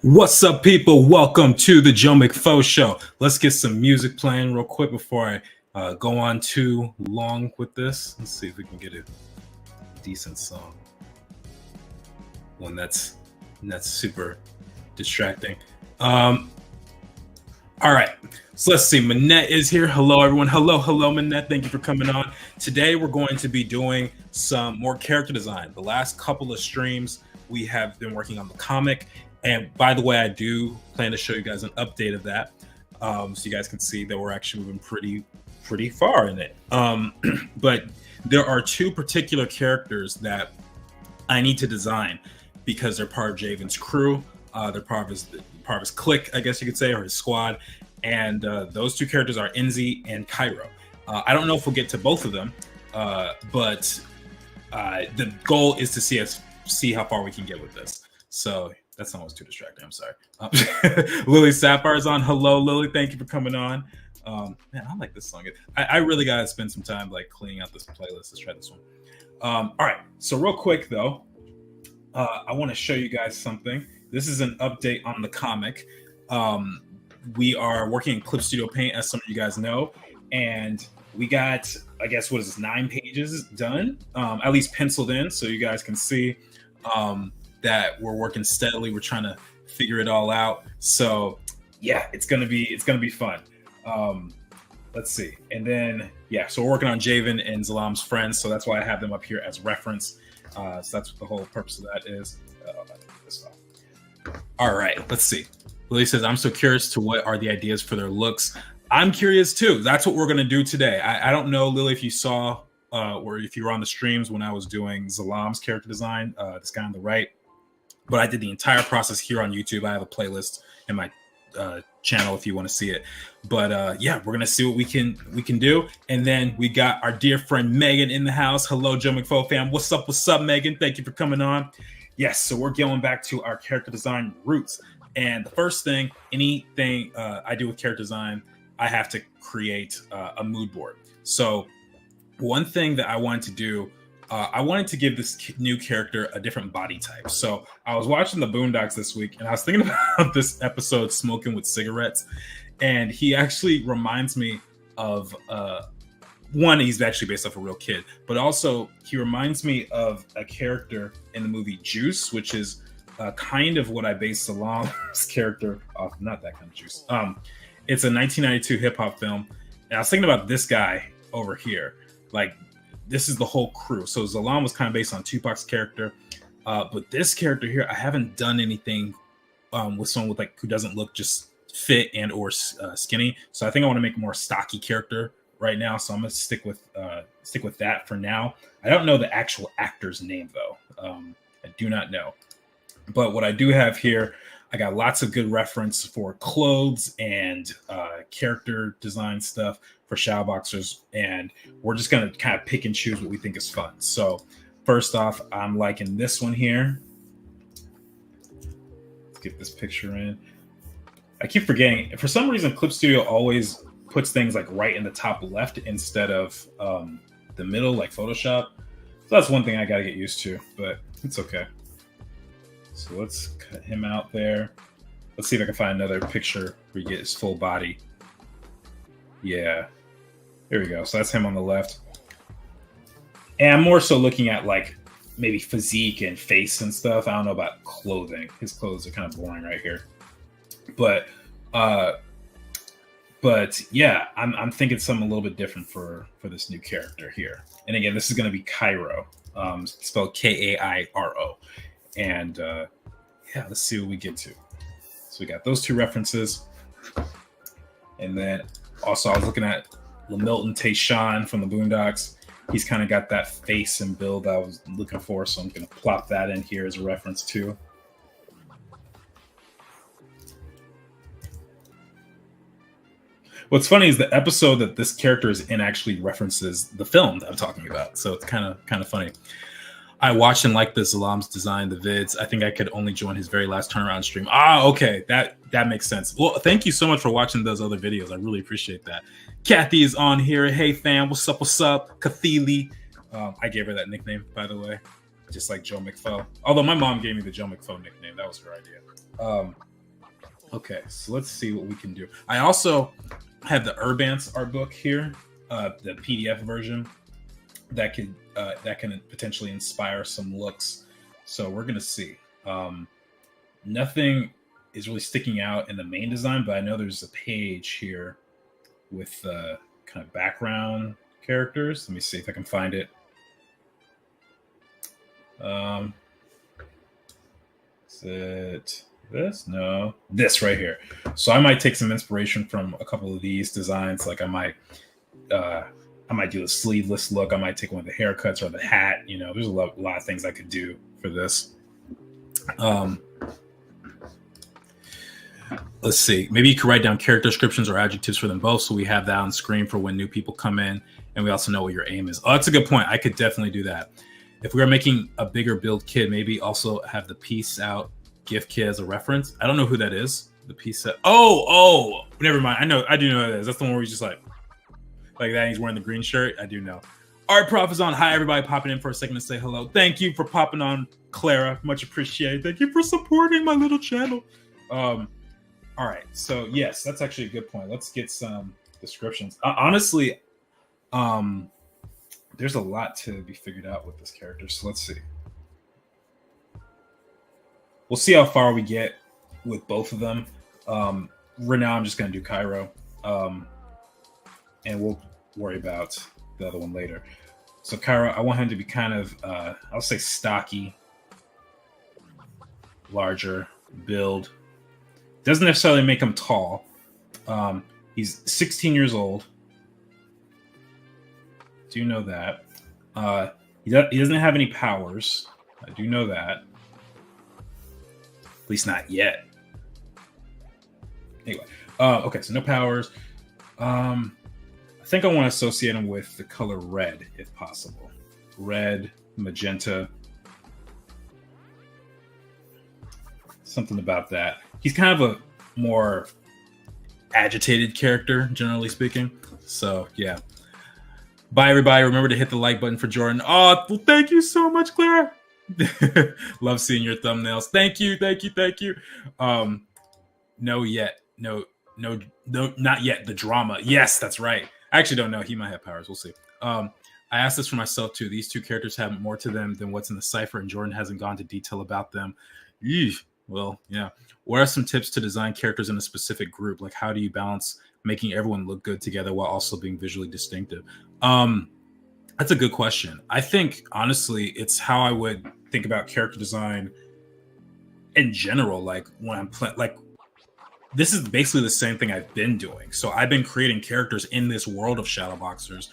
What's up, people? Welcome to the Joe McFo Show. Let's get some music playing real quick before I go on too long with this. Let's see if we can get a decent song. One that's super distracting. All right, so let's see. Manette is here. Hello, everyone. Hello, Manette. Thank you for coming on. Today, we're going to be doing some more character design. The last couple of streams, we have been working on the comic. And by the way, I do plan to show you guys an update of that, so you guys can see that we're actually moving pretty far in it. But there are two particular characters that I need to design because they're part of Jayvn's crew. They're part of his clique, I guess you could say, or his squad. And those two characters are Enzi and Kairo. I don't know if we'll get to both of them, but the goal is to see how far we can get with this. So that song was too distracting. I'm sorry. Lily Sapphire's on. Hello, Lily. Thank you for coming on. Man, I like this song. I really gotta spend some time like cleaning out this playlist. Let's try this one. All right. So real quick though, I want to show you guys something. This is an update on the comic. We are working in Clip Studio Paint, as some of you guys know, and we got, I guess, what is this, 9 pages done, at least penciled in, so you guys can see that we're working steadily. We're trying to figure it all out. So yeah, it's gonna be fun. Let's see. And then yeah, so we're working on Jayvn and Zalaam's friends. So that's why I have them up here as reference. So that's what the whole purpose of that is. All right, let's see. Lily says, I'm so curious to what are the ideas for their looks. I'm curious too. That's what we're gonna do today. I don't know, Lily, if you saw or if you were on the streams when I was doing Zalaam's character design, this guy on the right. But I did the entire process here on YouTube. I have a playlist in my channel if you want to see it. But yeah, we're gonna see what we can do. And then we got our dear friend Megan in the house. Hello, Joe McFo fam. What's up, Megan? Thank you for coming on. Yes, so we're going back to our character design roots. And the first thing, anything I do with character design, I have to create a mood board. So one thing that I wanted to do, I wanted to give this new character a different body type. So I was watching the Boondocks this week, and I was thinking about this episode, Smoking with Cigarettes. And he actually reminds me of, one, he's actually based off a real kid, but also he reminds me of a character in the movie Juice, which is kind of what I based Zalaam's character off. Not that kind of Juice. It's a 1992 hip hop film. And I was thinking about this guy over here. Like, this is the whole crew. So Zalaam was kind of based on Tupac's character, but this character here, I haven't done anything with someone with like who doesn't look just fit and or skinny. So I think I want to make a more stocky character right now. So I'm gonna stick with that for now. I don't know the actual actor's name though. I do not know. But what I do have here, I got lots of good reference for clothes and character design stuff for Shadow Boxers, and we're just gonna kind of pick and choose what we think is fun. So first off, I'm liking this one here. Let's get this picture in. I keep forgetting, for some reason, Clip Studio always puts things like right in the top left instead of the middle, like Photoshop. So that's one thing I gotta get used to, but it's okay. So let's cut him out there. Let's see if I can find another picture where you get his full body. Yeah, there we go. So that's him on the left. And I'm more so looking at like maybe physique and face and stuff. I don't know about clothing. His clothes are kind of boring right here. But yeah, I'm thinking something a little bit different for this new character here. And again, this is going to be Kairo, spelled Kairo. And yeah, let's see what we get to. So we got those two references. And then also I was looking at Lamilton Tayshawn from the Boondocks. He's kind of got that face and build I was looking for. So I'm going to plop that in here as a reference too. What's funny is the episode that this character is in actually references the film that I'm talking about. So it's kind of funny. I watched and liked the Zalaam's design, the vids. I think I could only join his very last turnaround stream. Ah, okay. That makes sense. Well, thank you so much for watching those other videos. I really appreciate that. Kathy is on here. Hey, fam. What's up? Kathili. I gave her that nickname, by the way. Just like Joe McFo. Although my mom gave me the Joe McFo nickname. That was her idea. Okay, so let's see what we can do. I also have the Urbance art book here, the PDF version that can potentially inspire some looks. So we're gonna see. Nothing is really sticking out in the main design, but I know there's a page here with kind of background characters. Let me see if I can find it. Is it this? No, this right here. So I might take some inspiration from a couple of these designs. Like I might do a sleeveless look. I might take one of the haircuts or the hat. You know, there's a lot of things I could do for this. Let's see. Maybe you could write down character descriptions or adjectives for them both, so we have that on screen for when new people come in, and we also know what your aim is. Oh, that's a good point. I could definitely do that. If we are making a bigger build kid, maybe also have the Peace Out gift kid as a reference. I don't know who that is. The Peace Out. Oh, never mind. I do know who that is. That's the one where he's just like that. He's wearing the green shirt. I do know. Art Prof is on. Hi, everybody, popping in for a second to say hello. Thank you for popping on, Clara. Much appreciated. Thank you for supporting my little channel. All right, so yes, that's actually a good point. Let's get some descriptions. Honestly, there's a lot to be figured out with this character, so let's see. We'll see how far we get with both of them. Right now, I'm just going to do Kairo, and we'll worry about the other one later. So Kairo, I want him to be kind of, I'll say stocky, larger build. Doesn't necessarily make him tall. He's 16 years old. Do know that. He doesn't have any powers. I do know that. At least not yet. Anyway, okay, so no powers. I think I want to associate him with the color red, if possible. Red, magenta. Something about that. He's kind of a more agitated character, generally speaking. So, yeah. Bye, everybody. Remember to hit the like button for Jordan. Oh, well, thank you so much, Clara. Love seeing your thumbnails. Thank you. No yet. No, not yet. The drama. Yes, that's right. I actually don't know. He might have powers. We'll see. I asked this for myself, too. These two characters have more to them than what's in the cipher, and Jordan hasn't gone to detail about them. Eesh. Well, yeah. What are some tips to design characters in a specific group? Like, how do you balance making everyone look good together while also being visually distinctive? That's a good question. I think, honestly, it's how I would think about character design in general. Like, when I'm playing, like, this is basically the same thing I've been doing. So I've been creating characters in this world of Shadow Boxers.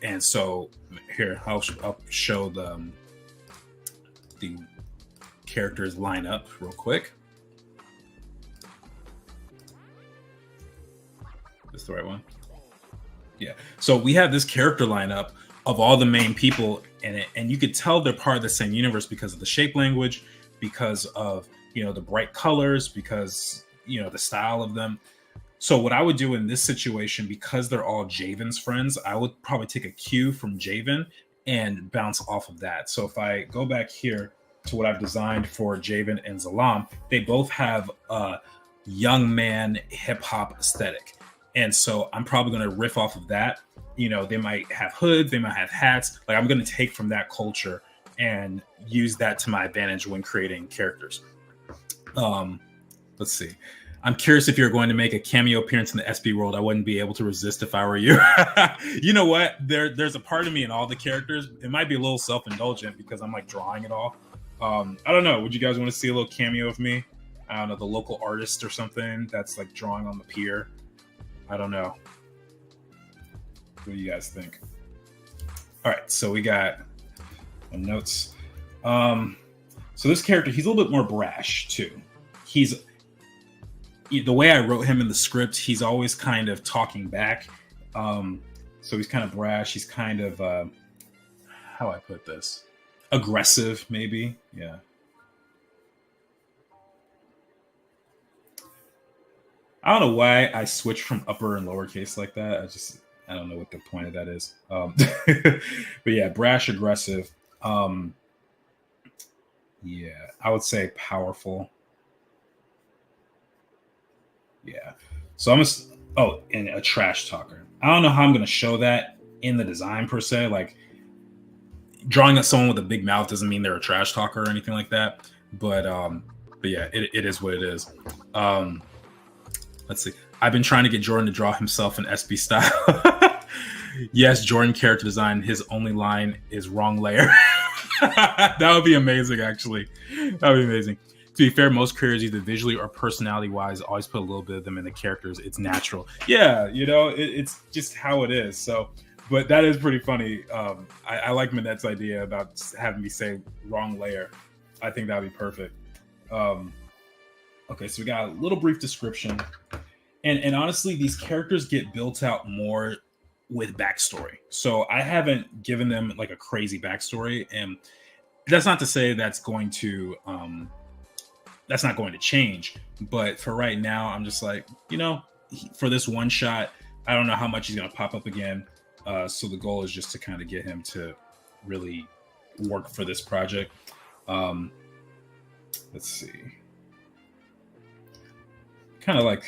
And so here, I'll show the characters line up real quick. Is the right one? Yeah. So we have this character lineup of all the main people in it, and you could tell they're part of the same universe because of the shape language, because of the bright colors, because the style of them. So what I would do in this situation, because they're all Jayvn's friends, I would probably take a cue from Jayvn and bounce off of that. So if I go back here to what I've designed for Jayvn and Zalaam, they both have a young man hip hop aesthetic. And so I'm probably going to riff off of that. They might have hoods, they might have hats. Like, I'm going to take from that culture and use that to my advantage when creating characters. Let's see. I'm curious if you're going to make a cameo appearance in the SB world. I wouldn't be able to resist if I were you. You know what? There's a part of me in all the characters. It might be a little self-indulgent because I'm like drawing it all. I don't know. Would you guys want to see a little cameo of me? I don't know, the local artist or something that's like drawing on the pier. I don't know. What do you guys think? All right, so we got some notes. So this character, he's a little bit more brash too. The way I wrote him in the script, he's always kind of talking back. So he's kind of brash. He's kind of, how do I put this? Aggressive, maybe. Yeah. I don't know why I switched from upper and lowercase like that. I don't know what the point of that is. But yeah, brash, aggressive. Yeah, I would say powerful. Yeah. So I'm just and a trash talker. I don't know how I'm gonna show that in the design per se. Like drawing at someone with a big mouth doesn't mean they're a trash talker or anything like that. But yeah, it is what it is. Let's see. I've been trying to get Jordan to draw himself in SB style. Yes, Jordan character design. His only line is wrong layer. That would be amazing, actually. That would be amazing. To be fair, most creators, either visually or personality-wise, always put a little bit of them in the characters. It's natural. Yeah, you know, it's just how it is. So, but that is pretty funny. I like Manette's idea about having me say wrong layer. I think that would be perfect. Okay, so we got a little brief description. And honestly, these characters get built out more with backstory. So I haven't given them like a crazy backstory. And that's not to say that's going to that's not going to change. But for right now, I'm just like, you know, for this one shot, I don't know how much he's going to pop up again. So the goal is just to kind of get him to really work for this project. Let's see. Kind of like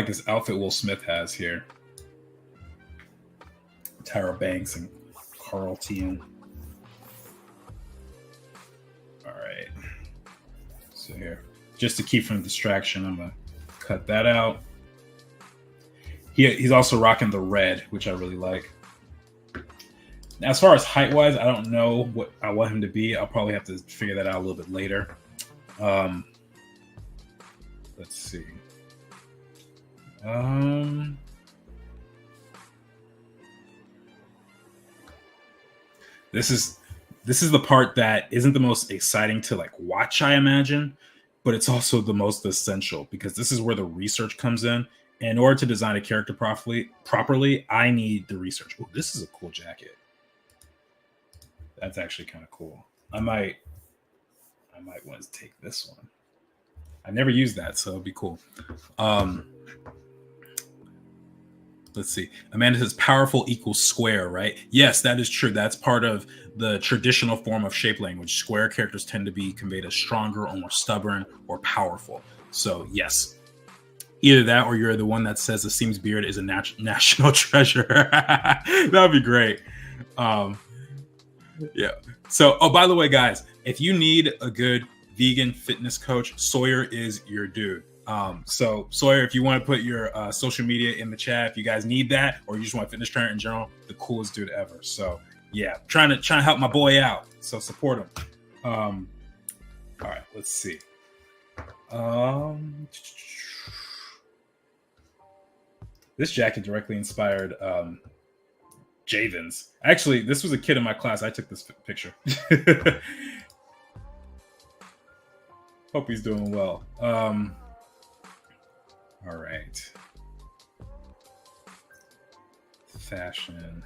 this outfit Will Smith has here. Tyra Banks and Carl Tien. All right. So here, just to keep from distraction, I'm gonna cut that out. He's also rocking the red, which I really like. Now, as far as height-wise, I don't know what I want him to be. I'll probably have to figure that out a little bit later. Let's see. This is the part that isn't the most exciting to like watch, I imagine, but it's also the most essential because this is where the research comes in. And in order to design a character properly, I need the research. Oh, this is a cool jacket. That's actually kind of cool. I might want to take this one. I never used that, so it'd be cool. Let's see. Amanda says powerful equals square, right? Yes, that is true. That's part of the traditional form of shape language. Square characters tend to be conveyed as stronger or more stubborn or powerful. So yes, either that or you're the one that says the Seam's beard is a national treasure. That would be great. Yeah. So, oh, by the way, guys, if you need a good vegan fitness coach, Sawyer is your dude. So Sawyer, if you want to put your social media in the chat, if you guys need that, or you just want a fitness trainer in general, the coolest dude ever. So yeah, trying to help my boy out. So support him. All right, let's see. This jacket directly inspired Jayvn's. Actually, this was a kid in my class. I took this picture. Hope he's doing well. All right. Fashion.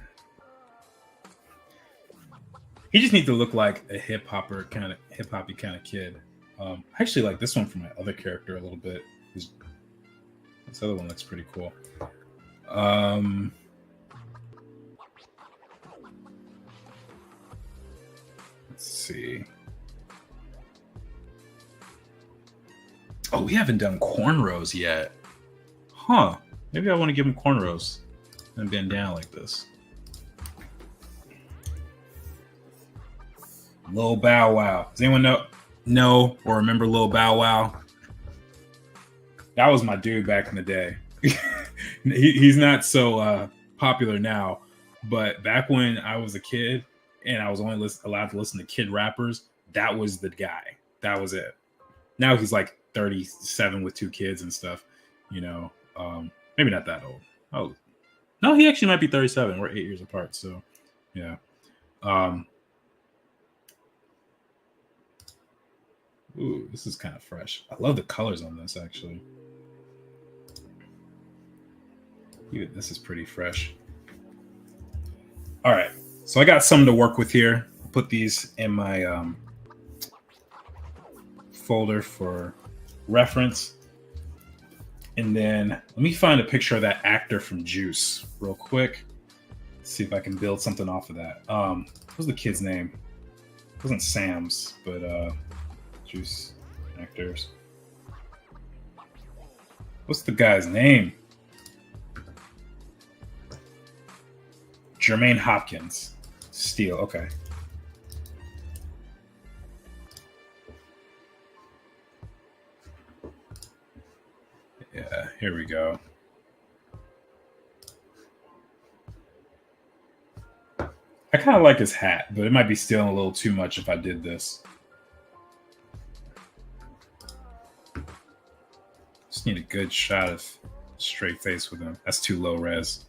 He just needs to look like a hip-hoppy kind of kid. I actually like this one from my other character a little bit. This other one looks pretty cool. Let's see. Oh, we haven't done cornrows yet. Huh. Maybe I want to give him cornrows and bandana like this. Lil Bow Wow. Does anyone know or remember Lil Bow Wow? That was my dude back in the day. He's not so popular now, but back when I was a kid and I was only allowed to listen to kid rappers, that was the guy. That was it. Now he's like 37 with 2 kids and stuff, you know. Maybe not that old. Oh, no, he actually might be 37. We're 8 years apart, so yeah. Ooh, this is kind of fresh. I love the colors on this, actually. This is pretty fresh. All right, so I got some to work with here. I'll put these in my folder for reference. And then let me find a picture of that actor from Juice real quick. See if I can build something off of that. What was the kid's name? It wasn't Sam's, but Juice actors. What's the guy's name? Jermaine Hopkins. Steel. Okay. Yeah, here we go. I kind of like his hat, but it might be stealing a little too much if I did this. Just need a good shot of straight face with him. That's too low res.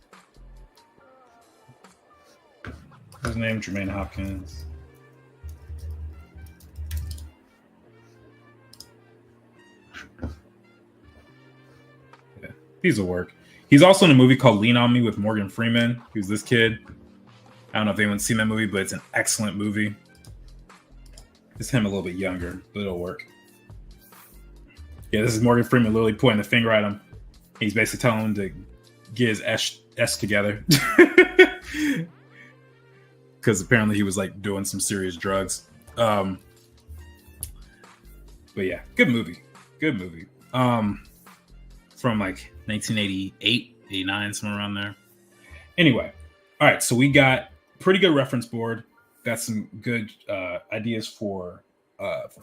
What's his name? Jermaine Hopkins. Yeah, these will work. He's also in a movie called Lean on Me with Morgan Freeman. Who's this kid? I don't know if anyone's seen that movie, but it's an excellent movie. It's him a little bit younger, but it'll work. Yeah, this is Morgan Freeman literally pointing the finger at him. He's basically telling him to get his S together. Because apparently he was like doing some serious drugs. But yeah, good movie. Good movie. From like 1988, 89, somewhere around there. Anyway, all right, so we got pretty good reference board. Got some good ideas for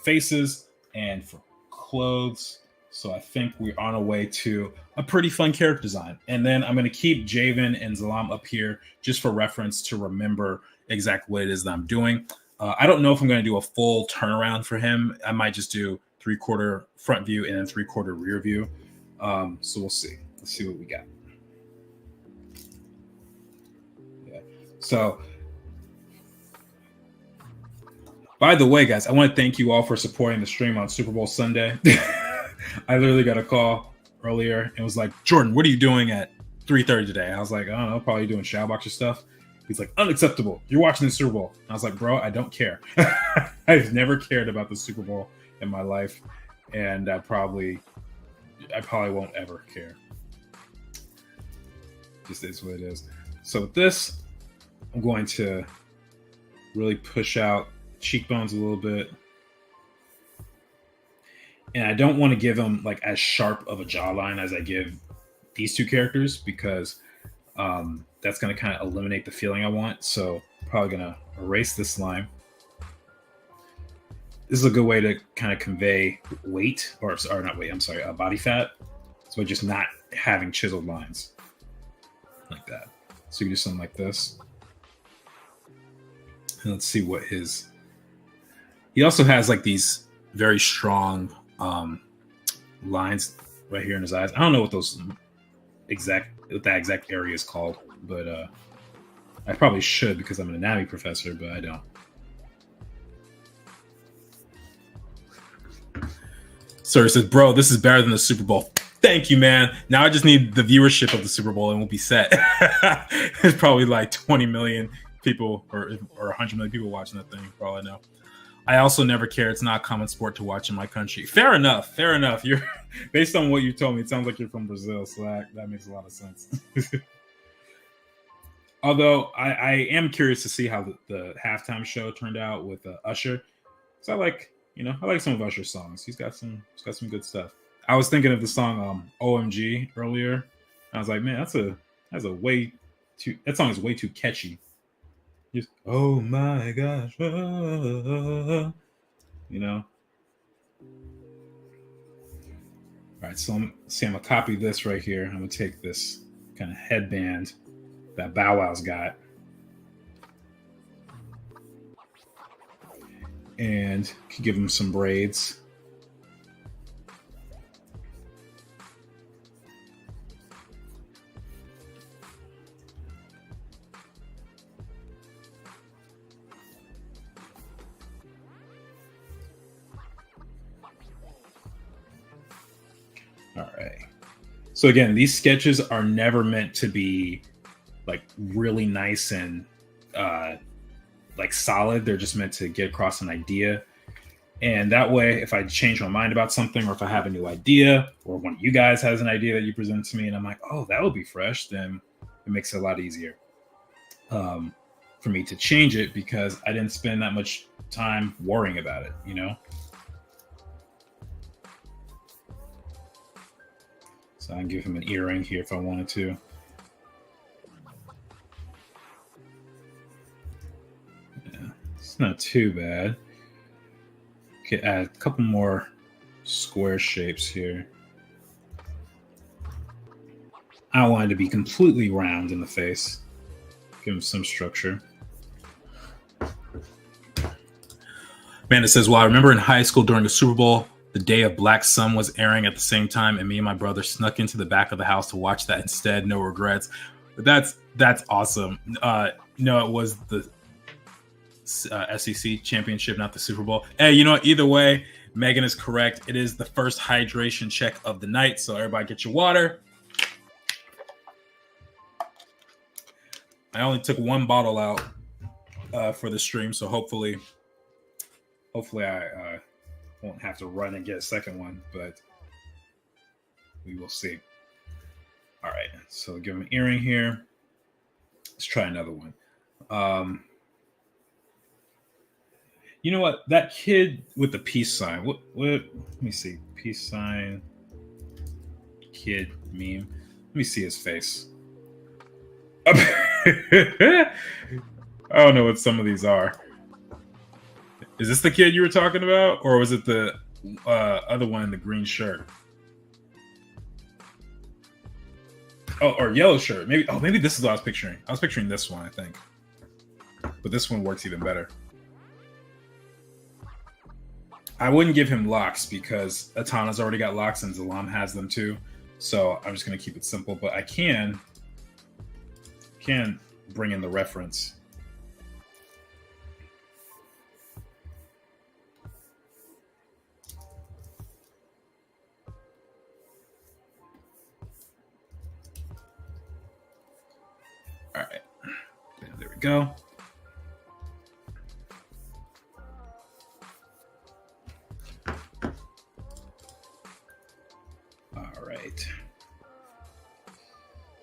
faces and for clothes. So I think we're on our way to a pretty fun character design. And then I'm going to keep Jayvn and Zalaam up here just for reference to remember exactly what it is that I'm doing. I don't know if I'm going to do a full turnaround for him. I might just do 3/4 front view and then 3/4 rear view. So we'll see. Let's see what we got. Yeah. So, by the way, guys, I want to thank you all for supporting the stream on Super Bowl Sunday. I literally got a call earlier and was like, Jordan, what are you doing at 3:30 today? I was like, I don't know, probably doing Shadowboxer stuff. He's like, unacceptable. You're watching the Super Bowl. And I was like, bro, I don't care. I've never cared about the Super Bowl in my life. And I probably won't ever care. Just is what it is. So with this, I'm going to really push out cheekbones a little bit. And I don't want to give them like as sharp of a jawline as I give these two characters because that's going to kind of eliminate the feeling I want. So probably going to erase this line. This is a good way to kind of convey weight or not weight. I'm sorry, body fat. So just not having chiseled lines like that. So you do something like this. And let's see what he also has like these very strong lines right here in his eyes. I don't know what that exact area is called, but I probably should because I'm an anatomy professor, but I don't. Sir says, bro, this is better than the Super Bowl. Thank you, man. Now I just need the viewership of the Super Bowl and we'll be set. There's probably like 20 million people or 100 million people watching that thing, for all I know. I also never care. It's not a common sport to watch in my country. Fair enough. Fair enough. You're based on what you told me, it sounds like you're from Brazil, so that makes a lot of sense. Although I am curious to see how the halftime show turned out with Usher. So I like some of Usher's songs. He's got some good stuff. I was thinking of the song OMG earlier. I was like, man, that song is way too catchy. Just, oh my gosh. All right, so I'm gonna copy this right here. I'm gonna take this kind of headband that Bow Wow's got and give him some braids. All right. So again, these sketches are never meant to be like really nice and like solid. They're just meant to get across an idea. And that way, if I change my mind about something or if I have a new idea or one of you guys has an idea that you present to me and I'm like, oh, that would be fresh, then it makes it a lot easier for me to change it because I didn't spend that much time worrying about it, So I can give him an earring here if I wanted to. Yeah, it's not too bad. Could add a couple more square shapes here. I don't want it to be completely round in the face. Give him some structure. Amanda says, well, I remember in high school during the Super Bowl, the day of Black Sun was airing at the same time, and me and my brother snuck into the back of the house to watch that instead. No regrets. But that's awesome. No, it was the SEC championship, not the Super Bowl. Hey, you know what? Either way, Megan is correct. It is the first hydration check of the night. So everybody get your water. I only took one bottle out for the stream, so hopefully I won't have to run and get a second one, but we will see. All right, so give him an earring here. Let's try another one. You know what? That kid with the peace sign. What? Let me see. Peace sign. Kid meme. Let me see his face. I don't know what some of these are. Is this the kid you were talking about, or was it the other one in the green shirt? Oh, or yellow shirt. Maybe. Oh, maybe this is what I was picturing. I was picturing this one, I think. But this one works even better. I wouldn't give him locks because Atana's already got locks and Zalaam has them too. So I'm just going to keep it simple. But I can bring in the reference. All right. There we go.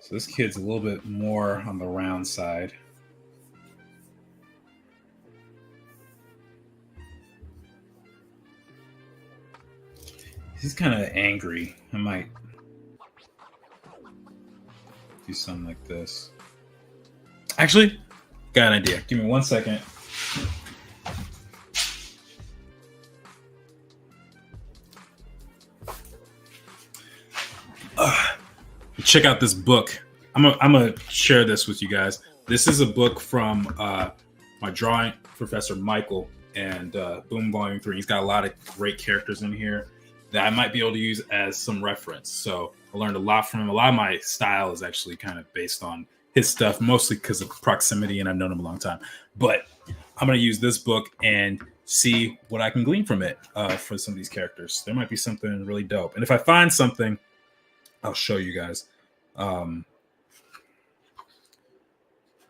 So this kid's a little bit more on the round side. He's kind of angry. I might do something like this. Actually, got an idea. Give me 1 second. Check out this book. I'm gonna share this with you guys. This is a book from my drawing professor Michael, and Boom Volume 3. He's got a lot of great characters in here that I might be able to use as some reference. So I learned a lot from him. A lot of my style is actually kind of based on his stuff, mostly because of proximity, and I've known him a long time. But I'm gonna use this book and see what I can glean from it for some of these characters. There might be something really dope. And if I find something, I'll show you guys.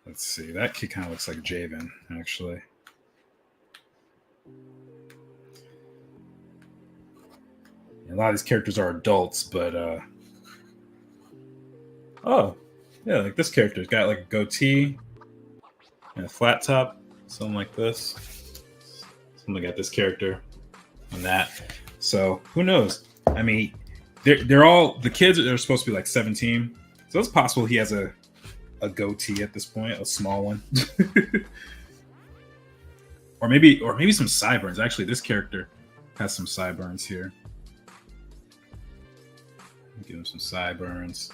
Let's see. That kid kind of looks like Jayvn, actually. A lot of these characters are adults, but oh, yeah, like this character's got like a goatee and a flat top, something like this. Something like this character and that. So who knows? I mean, they're all, the kids are supposed to be like 17, so it's possible he has a goatee at this point, a small one. or maybe some sideburns. Actually, this character has some sideburns here. Give him some sideburns.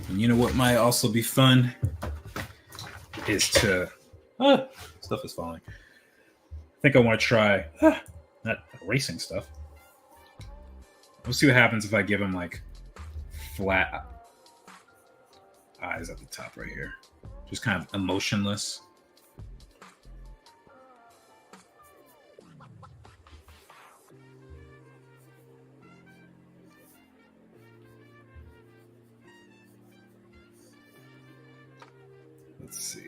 And you know what might also be fun is to stuff is falling. I think I want to try not erasing stuff. We'll see what happens if I give him like flat eyes at the top right here. Just kind of emotionless. Let's see.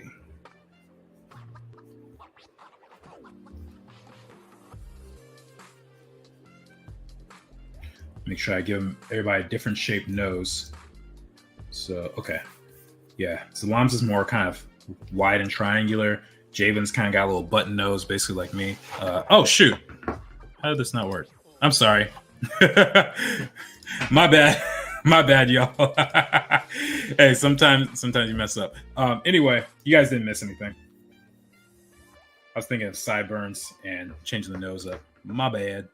Make sure I give everybody a different shaped nose. So, okay. Yeah, Zalaam's is more kind of wide and triangular. Jayvn's kind of got a little button nose, basically like me. Oh shoot! How did this not work? I'm sorry. My bad. My bad, y'all. Hey, sometimes you mess up. Anyway, you guys didn't miss anything. I was thinking of sideburns and changing the nose up. My bad.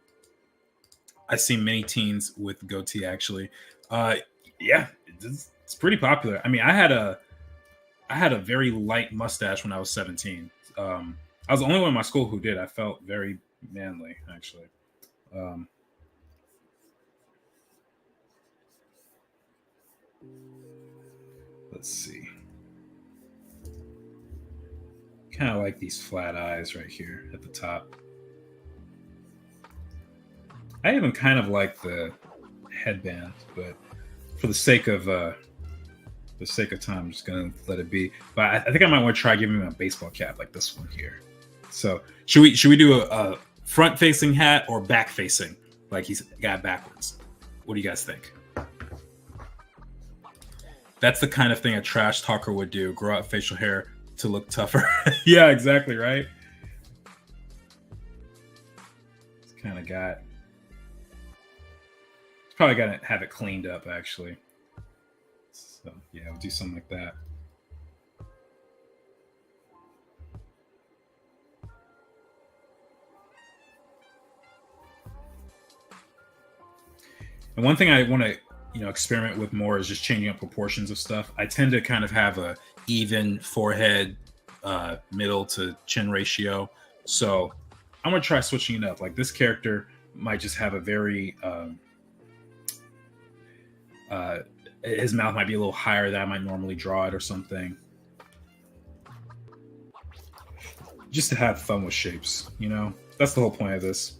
I've seen many teens with goatee actually. Yeah, it's pretty popular. I mean, I had a very light mustache when I was 17. I was the only one in my school who did. I felt very manly, actually. Let's see. Kind of like these flat eyes right here at the top. I even kind of like the headband, but for the sake of time, I'm just gonna let it be. But I think I might want to try giving him a baseball cap like this one here. So should we do a front facing hat or back facing, like he's got backwards? What do you guys think? That's the kind of thing a trash talker would do: grow out facial hair to look tougher. Yeah, exactly, right? It's kind of got. It's probably got to have it cleaned up, actually. So yeah, we'll do something like that. And one thing I want to experiment with more is just changing up proportions of stuff. I tend to kind of have a even forehead, middle to chin ratio. So I'm gonna try switching it up. Like this character might just have a very his mouth might be a little higher than I might normally draw it or something. Just to have fun with shapes, That's the whole point of this.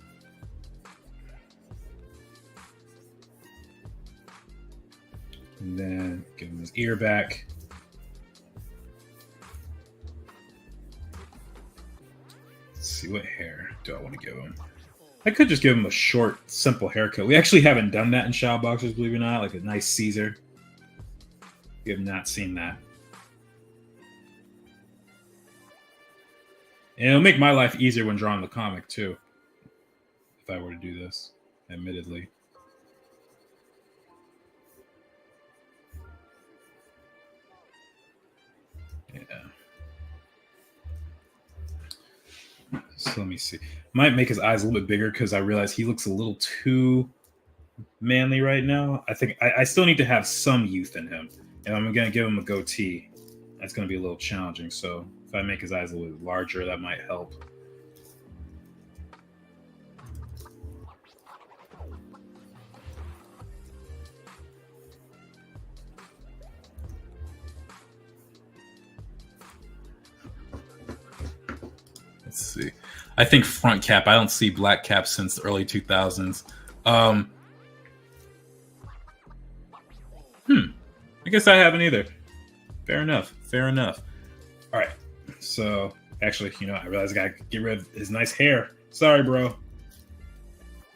And then give him his ear back. Let's see, what hair do I want to give him? I could just give him a short, simple haircut. We actually haven't done that in Shadow Boxers, believe it or not, like a nice Caesar. We have not seen that. And it'll make my life easier when drawing the comic, too. If I were to do this, admittedly. Yeah. So let me see. Might make his eyes a little bit bigger because I realize he looks a little too manly right now. I think I still need to have some youth in him. And I'm going to give him a goatee. That's going to be a little challenging. So if I make his eyes a little bit larger, that might help. Let's see. I think front cap. I don't see black cap since the early 2000s. I guess I haven't either. Fair enough. Fair enough. All right. So actually, I realized I got to get rid of his nice hair. Sorry, bro.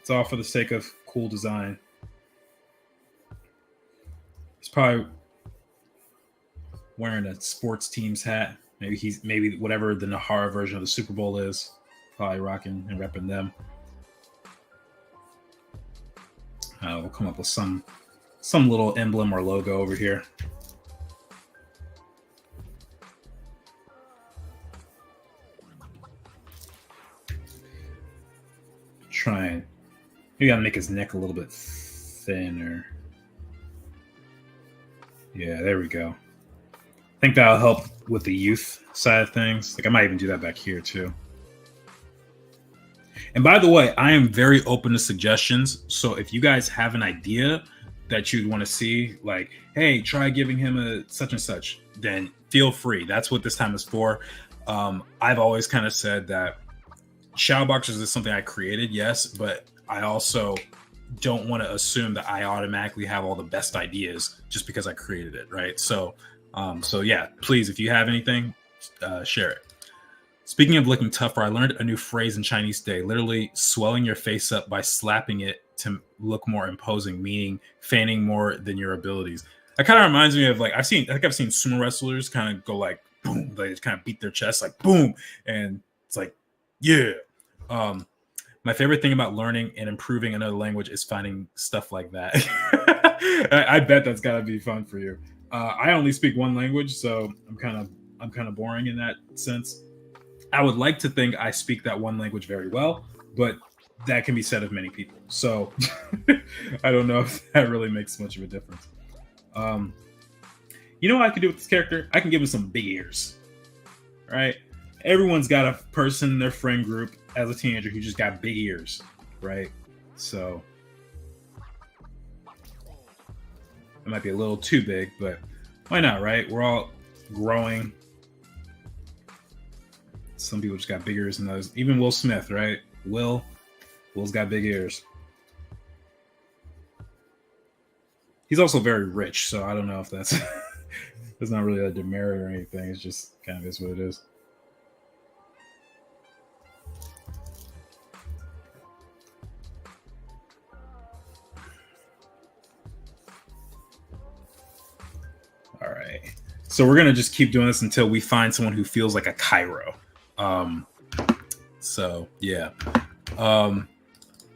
It's all for the sake of cool design. He's probably wearing a sports team's hat. Maybe whatever the Nahara version of the Super Bowl is. Probably rocking and repping them. We'll come up with some little emblem or logo over here. Maybe I'll make his neck a little bit thinner. Yeah, there we go. I think that'll help with the youth side of things. Like I might even do that back here too. And by the way, I am very open to suggestions. So if you guys have an idea that you'd want to see, like, hey, try giving him a such and such, then feel free. That's what this time is for. I've always kind of said that Shadow Boxers is something I created, yes, but I also don't want to assume that I automatically have all the best ideas just because I created it, right? So yeah, please, if you have anything, share it. Speaking of looking tougher, I learned a new phrase in Chinese today, literally swelling your face up by slapping it to look more imposing, meaning feigning more than your abilities. That kind of reminds me of like, I've seen sumo wrestlers kind of go like boom. They just kind of beat their chest like boom, and it's like, yeah. My favorite thing about learning and improving another language is finding stuff like that. I bet that's gotta be fun for you. I only speak one language, so I'm kind of boring in that sense. I would like to think I speak that one language very well, but that can be said of many people. So I don't know if that really makes much of a difference. You know what I could do with this character? I can give him some big ears. Right? Everyone's got a person in their friend group as a teenager who just got big ears, right? So it might be a little too big, but why not, right? We're all growing. Some people just got big ears than others. Even Will Smith, right? Will's got big ears. He's also very rich, so I don't know if that's it's not really a demerit or anything. It's just kind of is what it is. All right. So we're going to just keep doing this until we find someone who feels like a Kairo. So, yeah.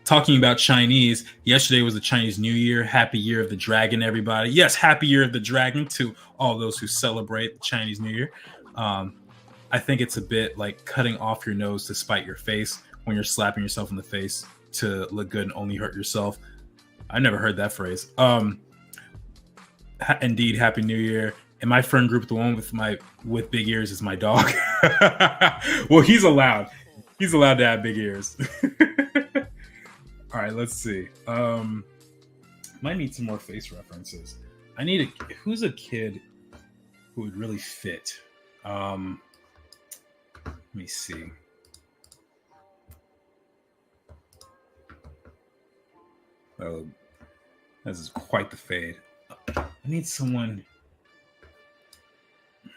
Talking about Chinese, yesterday was the Chinese New Year. Happy Year of the Dragon, everybody. Yes, Happy Year of the Dragon to all those who celebrate the Chinese New Year. I think it's a bit like cutting off your nose to spite your face when you're slapping yourself in the face to look good and only hurt yourself. I never heard that phrase. Indeed, Happy New Year. In my friend group, the one with big ears is my dog. Well, he's allowed. He's allowed to have big ears. All right, let's see. Might need some more face references. Who's a kid who would really fit? Let me see. Oh, this is quite the fade. I need someone.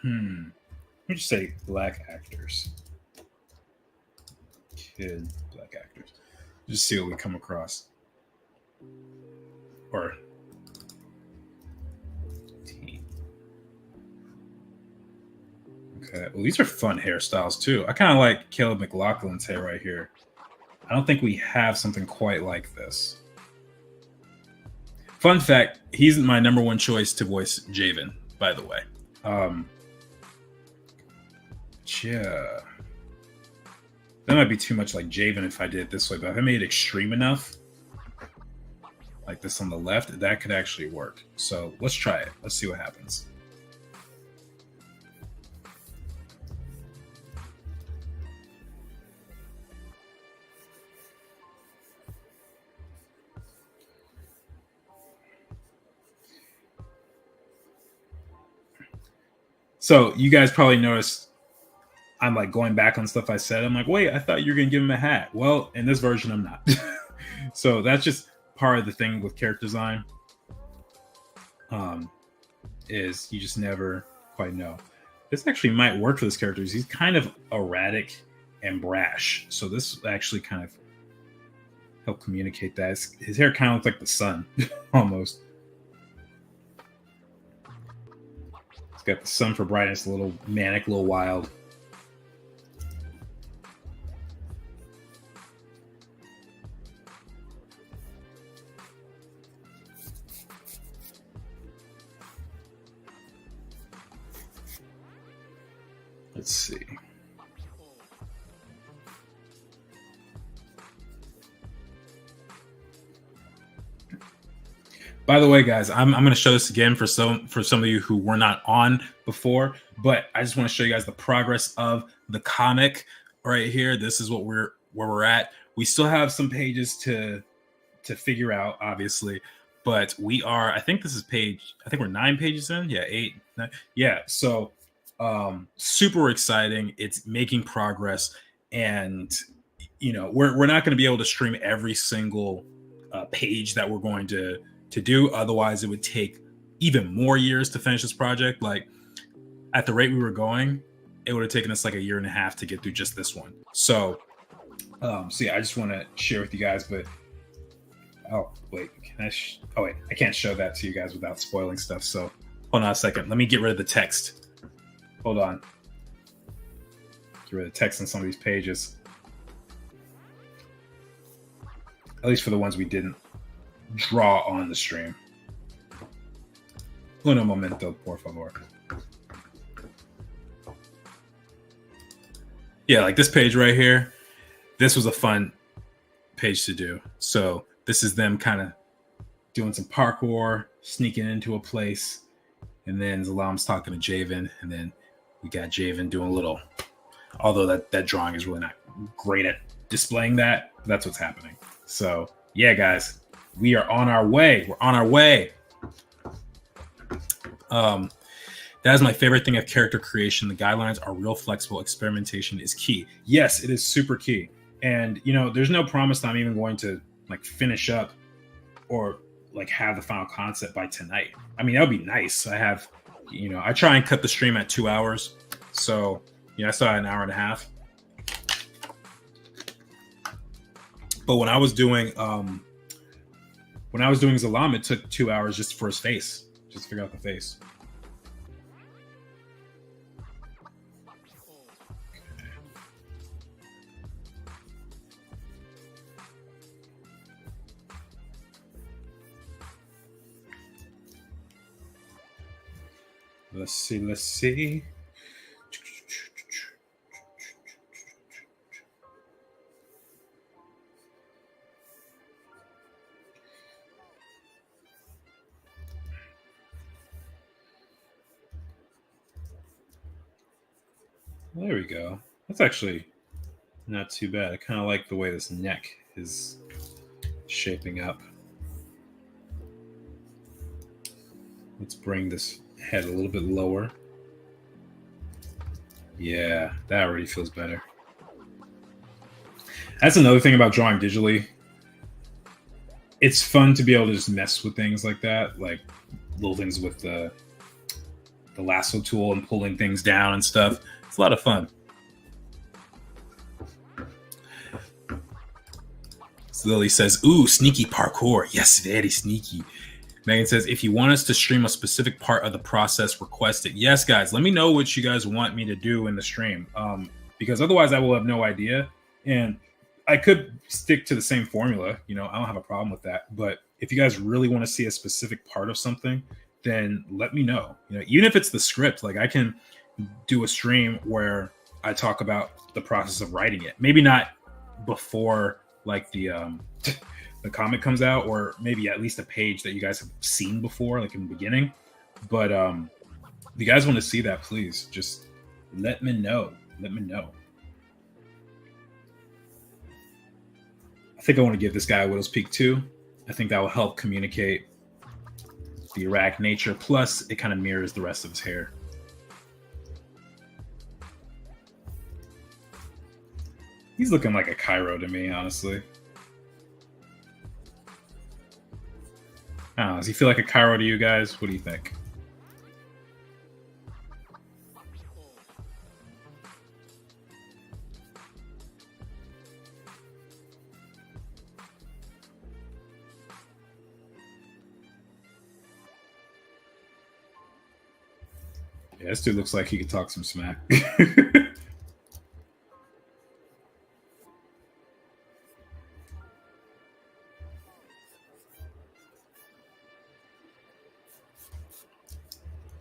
Let me just say black actors. Kid black actors. Just see what we come across. Or teen. Okay. Well, these are fun hairstyles too. I kind of like Caleb McLaughlin's hair right here. I don't think we have something quite like this. Fun fact, he's my number one choice to voice Jayvn, by the way. Yeah. That might be too much like Jayvn if I did it this way, but if I made it extreme enough, like this on the left, that could actually work. So let's try it. Let's see what happens. So you guys probably noticed I'm like going back on stuff I said. I'm like, wait, I thought you were going to give him a hat. Well, in this version, I'm not. So that's just part of the thing with character design. Is you just never quite know. This actually might work for this character. He's kind of erratic and brash. So this actually kind of help communicate that. His hair kind of looks like the sun, almost. It's got the sun for brightness, a little manic, a little wild. Let's see. By the way, guys, I'm going to show this again for some of you who were not on before, but I just want to show you guys the progress of the comic right here. This is where we're at. We still have some pages to figure out, obviously, but we are. I think this is I think we're 9 pages in. Yeah, 8, 9. Yeah. So super exciting. It's making progress, and we're not going to be able to stream every single page that we're going to do. Otherwise, it would take even more years to finish this project. Like at the rate we were going, it would have taken us like a year and a half to get through just this one. So yeah, I just want to share with you guys. But oh wait, I can't show that to you guys without spoiling stuff. So hold on a second. Let me get rid of the text. Hold on. Get rid of text on some of these pages. At least for the ones we didn't draw on the stream. Uno momento, por favor. Yeah, like this page right here. This was a fun page to do. So this is them kind of doing some parkour, sneaking into a place. And then Zalaam's talking to Jayvn. And then we got Jayvn doing a little, although that drawing is really not great at displaying that. That's what's happening. So yeah, guys, we are on our way. We're on our way. That is my favorite thing of character creation. The guidelines are real flexible. Experimentation is key. Yes, it is super key. And, you know, there's no promise that I'm even going to like finish up or like have the final concept by tonight. I mean, that would be nice. I have, you know, I try and cut the stream at 2 hours. So, you know, I still had an hour and a half. But when I was doing Zalaam, it took 2 hours just for his face, just to figure out the face. Let's see. There we go. That's actually not too bad. I kind of like the way this neck is shaping up. Let's bring this head a little bit lower. Yeah, that already feels better. That's another thing about drawing digitally. It's fun to be able to just mess with things like that, like little things with the lasso tool and pulling things down and stuff. It's a lot of fun. So Lily says, ooh, sneaky parkour. Yes, very sneaky. Megan says, if you want us to stream a specific part of the process, request it. Yes, guys, let me know what you guys want me to do in the stream. Because otherwise I will have no idea. And I could stick to the same formula. You know, I don't have a problem with that. But if you guys really want to see a specific part of something, then let me know. You know, even if it's the script, like I can do a stream where I talk about the process of writing it. Maybe not before like the comic comes out, or maybe at least a page that you guys have seen before, like in the beginning. But if you guys want to see that, please just let me know. Let me know. I think I want to give this guy a Widow's Peak too. I think that will help communicate the erratic nature. Plus, it kind of mirrors the rest of his hair. He's looking like a Kairo to me, honestly. I don't know, does he feel like a Kairo to you guys? What do you think? Yeah, this dude looks like he could talk some smack.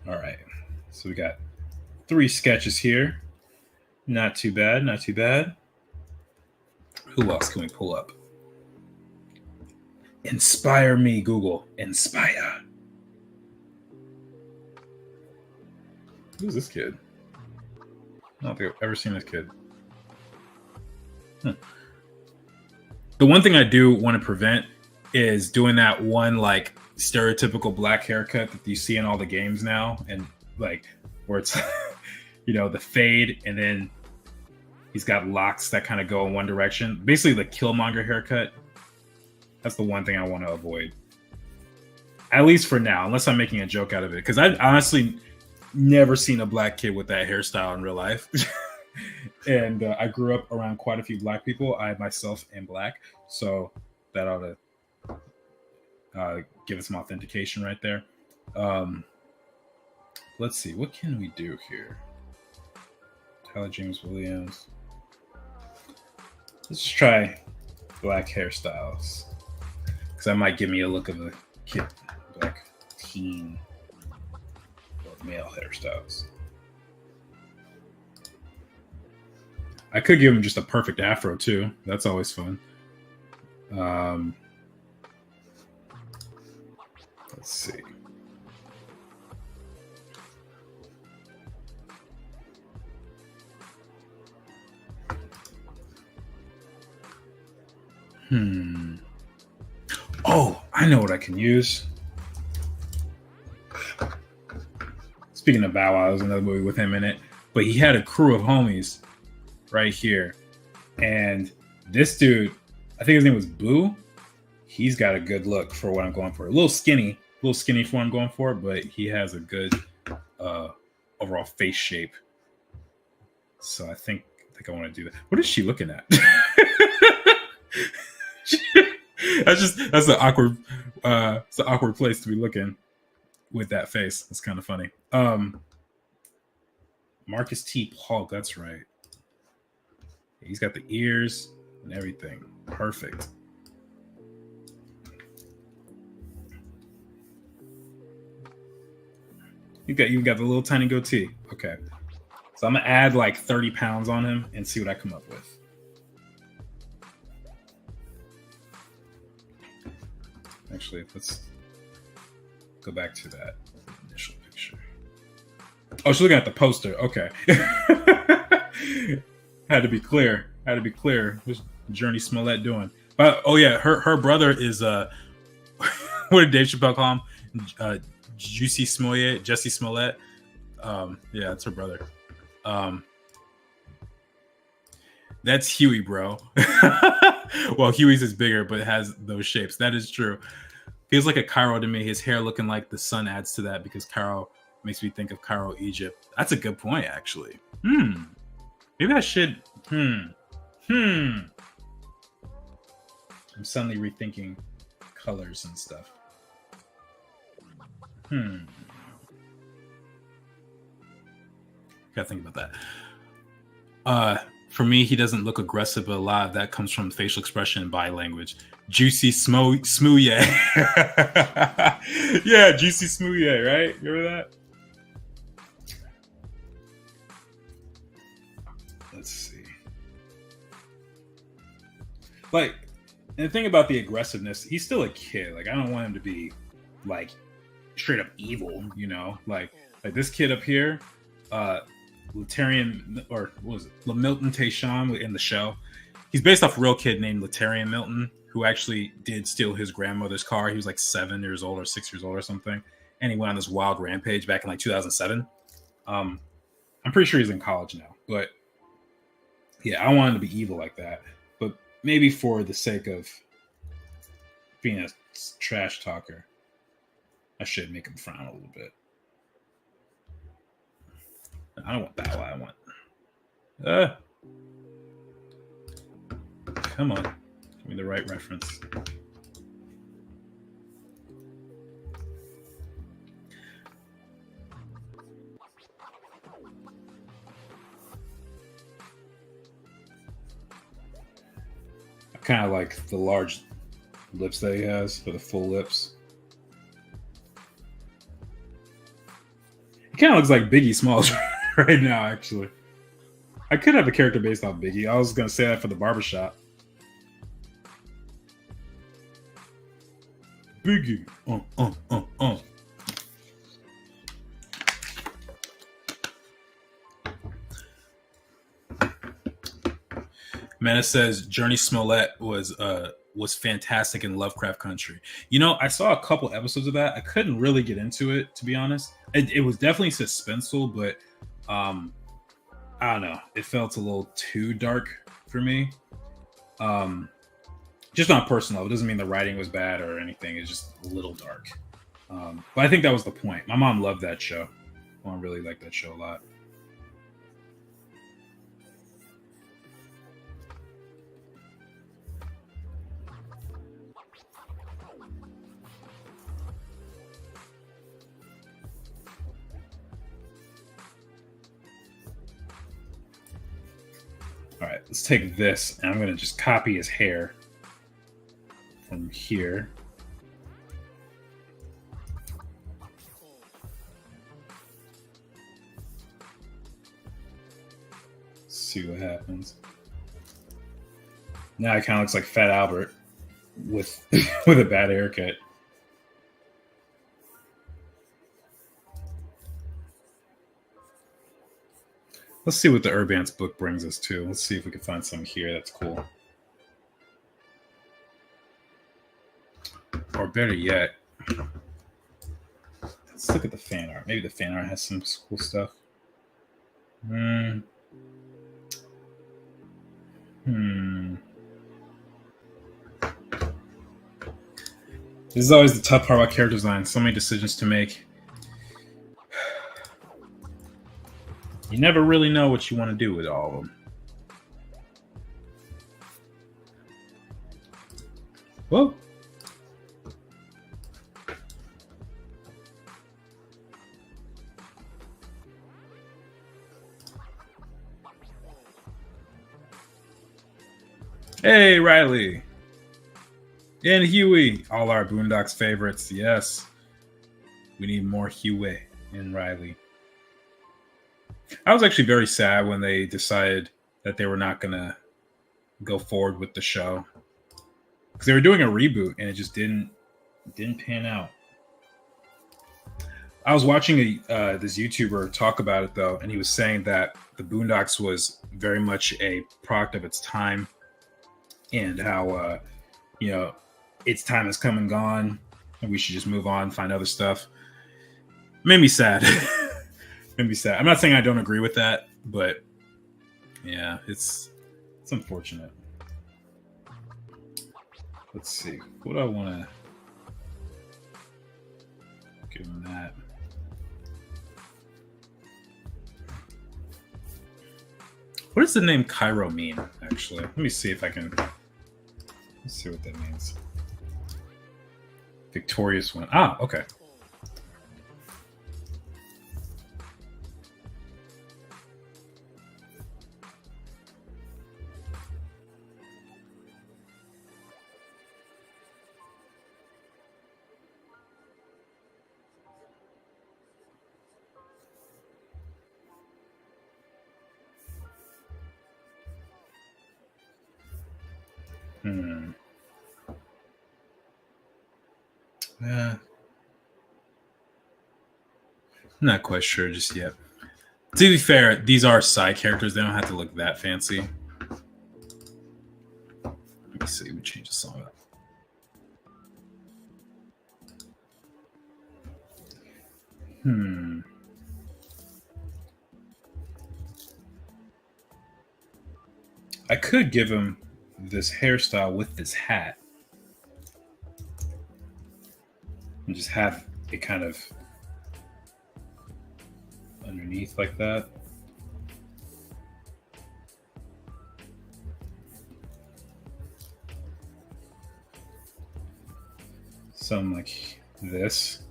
All right, so we got 3 sketches here. Not too bad, not too bad. Who else can we pull up? Inspire me, Google. Inspire. Who's this kid? I don't think I've ever seen this kid. The one thing I do want to prevent is doing that one like stereotypical black haircut that you see in all the games now, and like where it's you know, the fade and then he's got locks that kind of go in one direction. Basically the Killmonger haircut. That's the one thing I want to avoid. At least for now, unless I'm making a joke out of it. Because I honestly never seen a black kid with that hairstyle in real life. And I grew up around quite a few black people. I myself am black. So that ought to give us some authentication right there. Let's see. What can we do here? Tyler James Williams. Let's just try black hairstyles. Because that might give me a look of a kid, black teen male hairstyles. I could give him just a perfect afro too. That's always fun. Let's see. Oh, I know what I can use. Speaking of Bow Wow, there's another movie with him in it, but he had a crew of homies right here. And this dude, I think his name was Boo. He's got a good look for what I'm going for. A little skinny for what I'm going for, but he has a good overall face shape. So I think I want to do that. What is she looking at? That's an awkward it's an awkward place to be looking with that face. It's kind of funny. Marcus T. Paul, that's right. He's got the ears and everything. Perfect. You got the little tiny goatee. Okay. So I'm gonna add like 30 pounds on him and see what I come up with. Actually, let's go back to that initial picture. Oh, she's looking at the poster. Okay. Had to be clear. What's Journey Smollett doing? But oh yeah, her brother is what did Dave Chappelle call him? Jesse Smollett. Yeah, it's her brother. That's Huey, bro. Well, Huey's is bigger, but it has those shapes. That is true. Feels like a Kairo to me. His hair looking like the sun adds to that because Kairo makes me think of Cairo, Egypt. That's a good point, actually. Maybe I should. I'm suddenly rethinking colors and stuff. Gotta think about that. For me, he doesn't look aggressive, but a lot of that comes from facial expression and body language. Juicy Smooye. Yeah, Juicy Smooye, right? You remember that? Let's see. Like, and the thing about the aggressiveness, he's still a kid. Like, I don't want him to be, like, straight up evil, you know? Like this kid up here, Latarian, or what was it? Milton Tayshawn in the show. He's based off a real kid named Latarian Milton, who actually did steal his grandmother's car. He was like 7 years old or 6 years old or something. And he went on this wild rampage back in like 2007. I'm pretty sure he's in college now. But yeah, I don't want him to be evil like that. But maybe for the sake of being a trash talker, I should make him frown a little bit. I don't want Bow Wow. I want. Come on. Give me the right reference. I kind of like the large lips that he has, for the full lips. He kind of looks like Biggie Smalls right now, actually. I could have a character based off Biggie. I was going to say that for the barbershop. Biggie. Menace says Journey Smollett was fantastic in Lovecraft Country. You know, I saw a couple episodes of that. I couldn't really get into it, to be honest. It was definitely suspenseful, but I don't know. It felt a little too dark for me. Just on a personal level. It doesn't mean the writing was bad or anything. It's just a little dark. But I think that was the point. My mom loved that show. My mom really liked that show a lot. All right, let's take this, and I'm going to just copy his hair from here. See what happens. Now it kind of looks like Fat Albert with with a bad haircut. Let's see what the Urbance book brings us to. Let's see if we can find some here that's cool. Or better yet, let's look at the fan art. Maybe the fan art has some cool stuff. This is always the tough part about character design. So many decisions to make. You never really know what you want to do with all of them. Whoa. Hey, Riley. And Huey. All our Boondocks favorites. Yes. We need more Huey and Riley. I was actually very sad when they decided that they were not going to go forward with the show. Because they were doing a reboot and it just didn't pan out. I was watching this YouTuber talk about it, though, and he was saying that the Boondocks was very much a product of its time and how, its time has come and gone and we should just move on, find other stuff. Made me sad. Made me sad. I'm not saying I don't agree with that, but yeah, it's unfortunate. Let's see. What do I want to give him that? What does the name Kairo mean, actually? Let me see if I can... Let's see what that means. Victorious one. Ah, okay. I'm not quite sure just yet. To be fair, these are side characters. They don't have to look that fancy. Let me see. We change the song up. I could give him this hairstyle with this hat. And just have it kind of underneath like that. Something like this.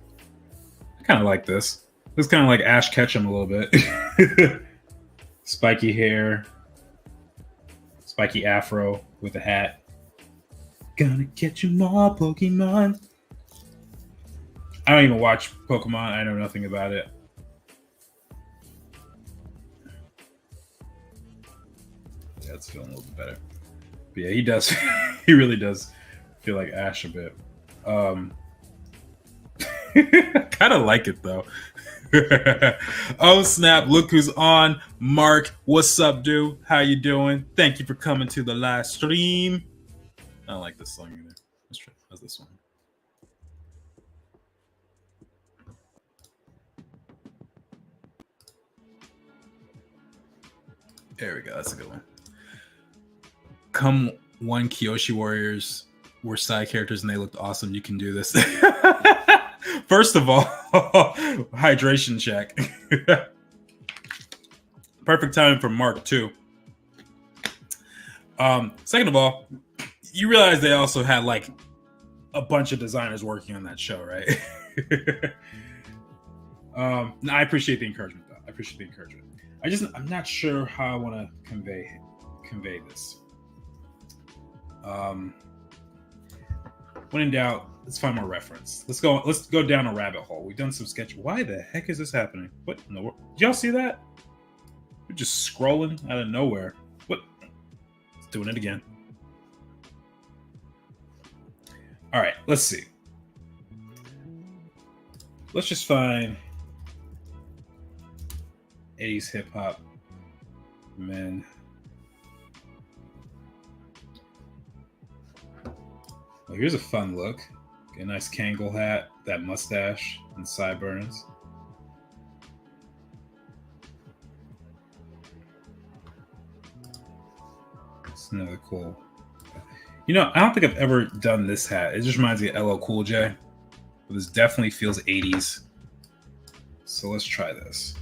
I kind of like this. This kind of like Ash Ketchum a little bit. Spiky hair. Spiky afro with a hat. Gonna catch you more, Pokemon. I don't even watch Pokemon. I know nothing about it. Yeah, it's feeling a little bit better. But yeah, he does. He really does feel like Ash a bit. Kind of like it though. Oh snap! Look who's on. Mark, what's up, dude? How you doing? Thank you for coming to the live stream. I don't like this song either. Let's try. How's this one? There we go. That's a good one. Come one Kyoshi Warriors were side characters and they looked awesome. You can do this. First of all, hydration check. Perfect timing for Mark too. Second of all, you realize they also had like a bunch of designers working on that show, right? I appreciate the encouragement though. I appreciate the encouragement. I'm not sure how I want to convey convey this. When in doubt, let's find more reference. Let's go down a rabbit hole. We've done some sketch. Why the heck is this happening? What in the world? Did y'all see that? We're just scrolling out of nowhere. What? It's doing it again. All right, let's see. Let's just find 80s hip hop men. Well, here's a fun look. A nice Kangol hat, that mustache, and sideburns. It's another cool. You know, I don't think I've ever done this hat. It just reminds me of LL Cool J. But this definitely feels 80s. So let's try this.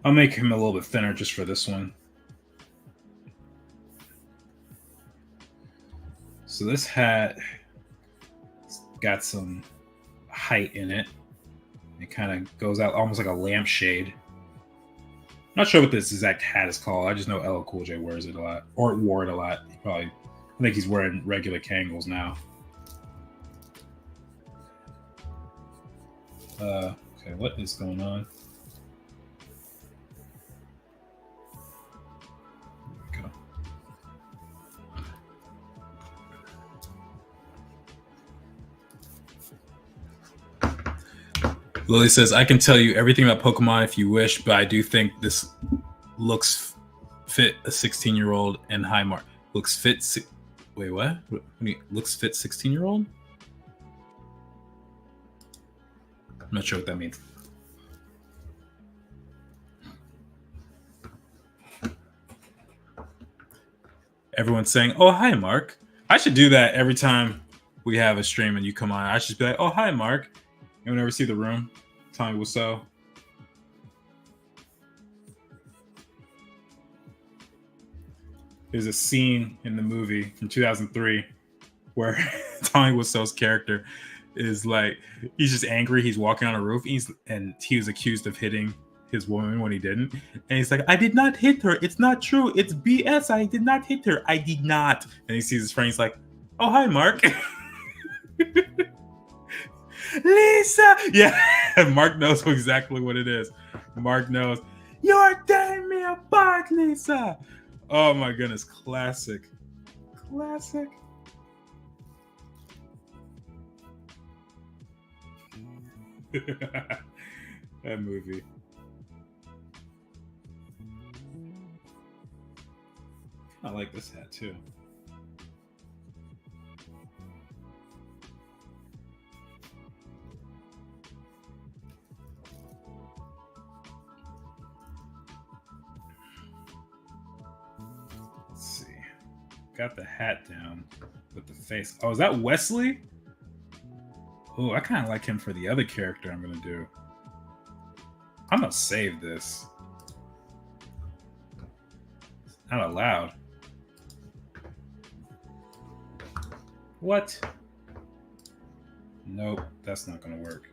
I'll make him a little bit thinner just for this one. So this hat got some height in it. It kind of goes out almost like a lampshade. Not sure what this exact hat is called. I just know LL Cool J wears it a lot, or wore it a lot. I think he's wearing regular Kangols now. Okay, what is going on? Lily says, I can tell you everything about Pokemon if you wish, but I do think this looks fit a 16-year-old and high mark. Looks fit. Wait, what? Looks fit 16-year-old? I'm not sure what that means. Everyone's saying, oh, hi, Mark. I should do that every time we have a stream and you come on. I should be like, oh, hi, Mark. Anyone ever see The Room? Tell me what's up. There's a scene in the movie from 2003 where Tommy Wiseau's character is like, he's just angry. He's walking on a roof and he was accused of hitting his woman when he didn't. And he's like, I did not hit her. It's not true. It's BS. I did not hit her. I did not. And he sees his friend. He's like, oh, hi, Mark. Lisa! Yeah, Mark knows exactly what it is. Mark knows. You're tearing me apart, Lisa! Oh my goodness, classic. Classic. That movie. I like this hat too. Got the hat down with the face. Oh, is that Wesley? Oh, I kind of like him for the other character I'm going to do. I'm going to save this. Not allowed. What? Nope, that's not going to work.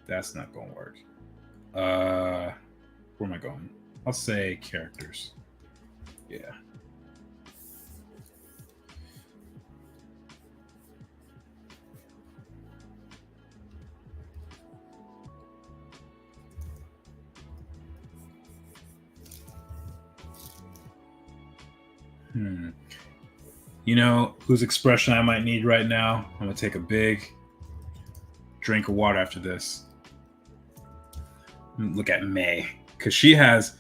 That's not going to work. Where am I going? I'll say characters. Yeah. You know whose expression I might need right now? I'm gonna take a big drink of water after this. Look at May, because she has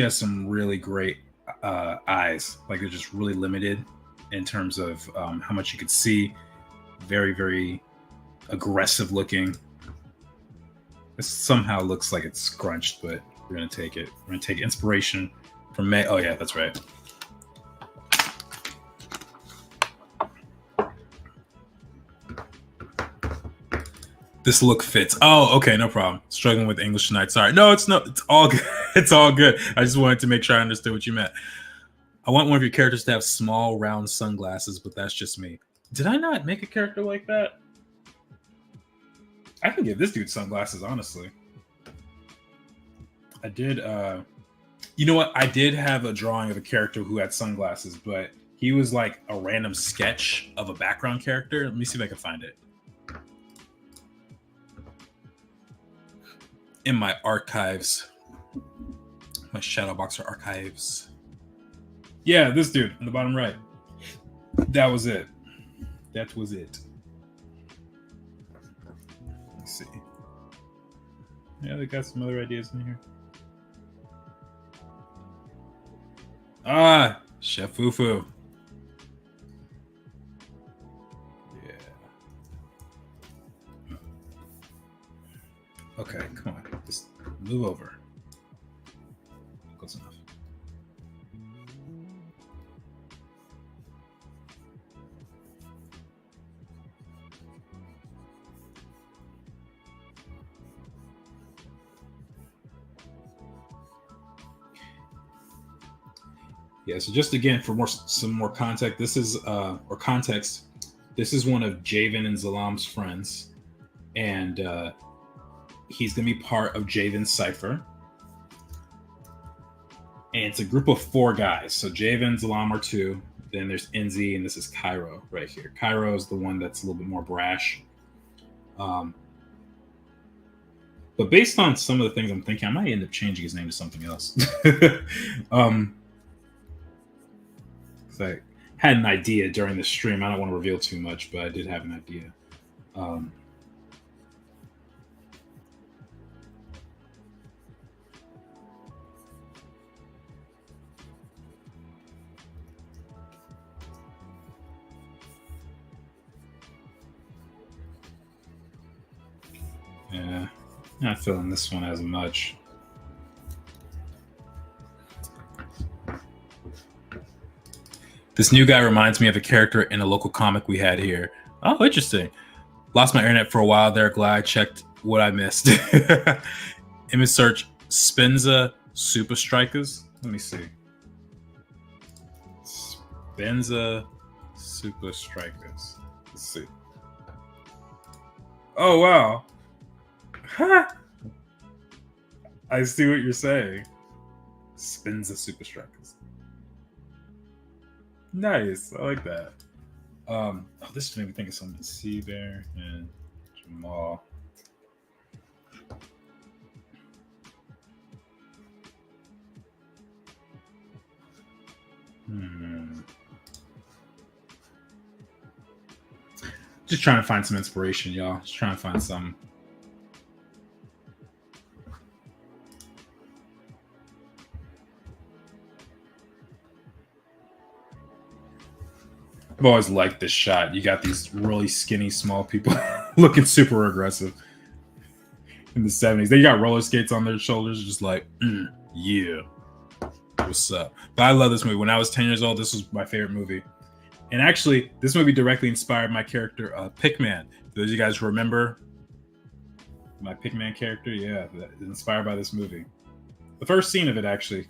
some really great eyes. Like, they're just really limited in terms of how much you could see. Very, very aggressive looking. This somehow looks like it's scrunched, but we're gonna take it. We're gonna take inspiration from May. Oh yeah, that's right. This look fits. Oh, okay, no problem. Struggling with English tonight. Sorry. No, it's all good. It's all good. I just wanted to make sure I understood what you meant. I want one of your characters to have small, round sunglasses, but that's just me. Did I not make a character like that? I can give this dude sunglasses, honestly. I did. You know what? I did have a drawing of a character who had sunglasses, but he was like a random sketch of a background character. Let me see if I can find it. In my archives. My Shadowboxer archives. Yeah, this dude in the bottom right. That was it. That was it. Let's see. Yeah, they got some other ideas in here. Ah, Chef Fufu. Yeah. Okay, come on. Just move over. Close enough. Yeah, so just again for some more context, this is this is one of Jayvn and Zalaam's friends, and he's gonna be part of Jayvn's cipher. And it's a group of 4 guys. So Jayvn and Zalaam are 2. Then there's Enzi, and this is Kairo right here. Kairo is the one that's a little bit more brash. But based on some of the things I'm thinking, I might end up changing his name to something else. I had an idea during the stream. I don't want to reveal too much, but I did have an idea. Yeah, not feeling this one as much. This new guy reminds me of a character in a local comic we had here. Oh, interesting. Lost my internet for a while there. Glad I checked what I missed. Image search Spenza Super Strikers. Let me see. Spenza Super Strikers. Let's see. Oh, wow. Huh. I see what you're saying. Spenza Super Strikers. Nice. I like that. Oh, this made me think of something. See there and Jamal. Just trying to find some inspiration, y'all. Just trying to find some. I've always liked this shot. You got these really skinny, small people looking super aggressive in the 70s. They got roller skates on their shoulders, just like, yeah, what's up? But I love this movie. When I was 10 years old, this was my favorite movie. And actually, this movie directly inspired my character, Pickman. For those of you guys who remember my Pickman character, yeah, inspired by this movie. The first scene of it, actually.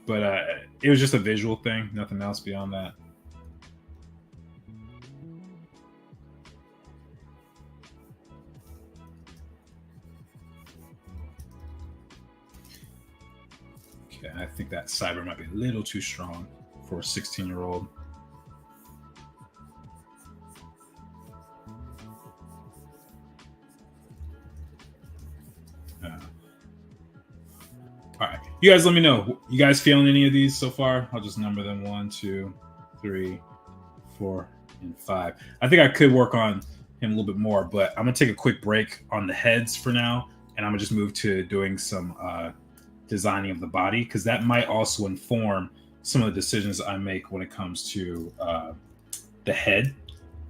But it was just a visual thing, nothing else beyond that. Okay, I think that cyber might be a little too strong for a 16-year-old. All right, you guys let me know. You guys feeling any of these so far? I'll just number them 1, 2, 3, 4, and 5. I think I could work on him a little bit more, but I'm gonna take a quick break on the heads for now, and I'm gonna just move to doing some designing of the body, because that might also inform some of the decisions I make when it comes to the head.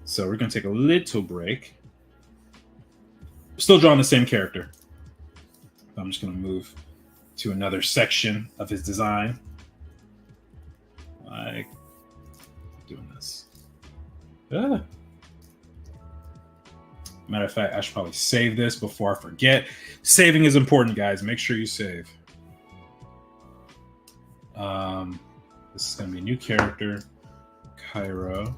So we're gonna take a little break. Still drawing the same character. I'm just gonna move to another section of his design. Like doing this. Matter of fact, I should probably save this before I forget. Saving is important, guys. Make sure you save. This is going to be a new character, Kairo.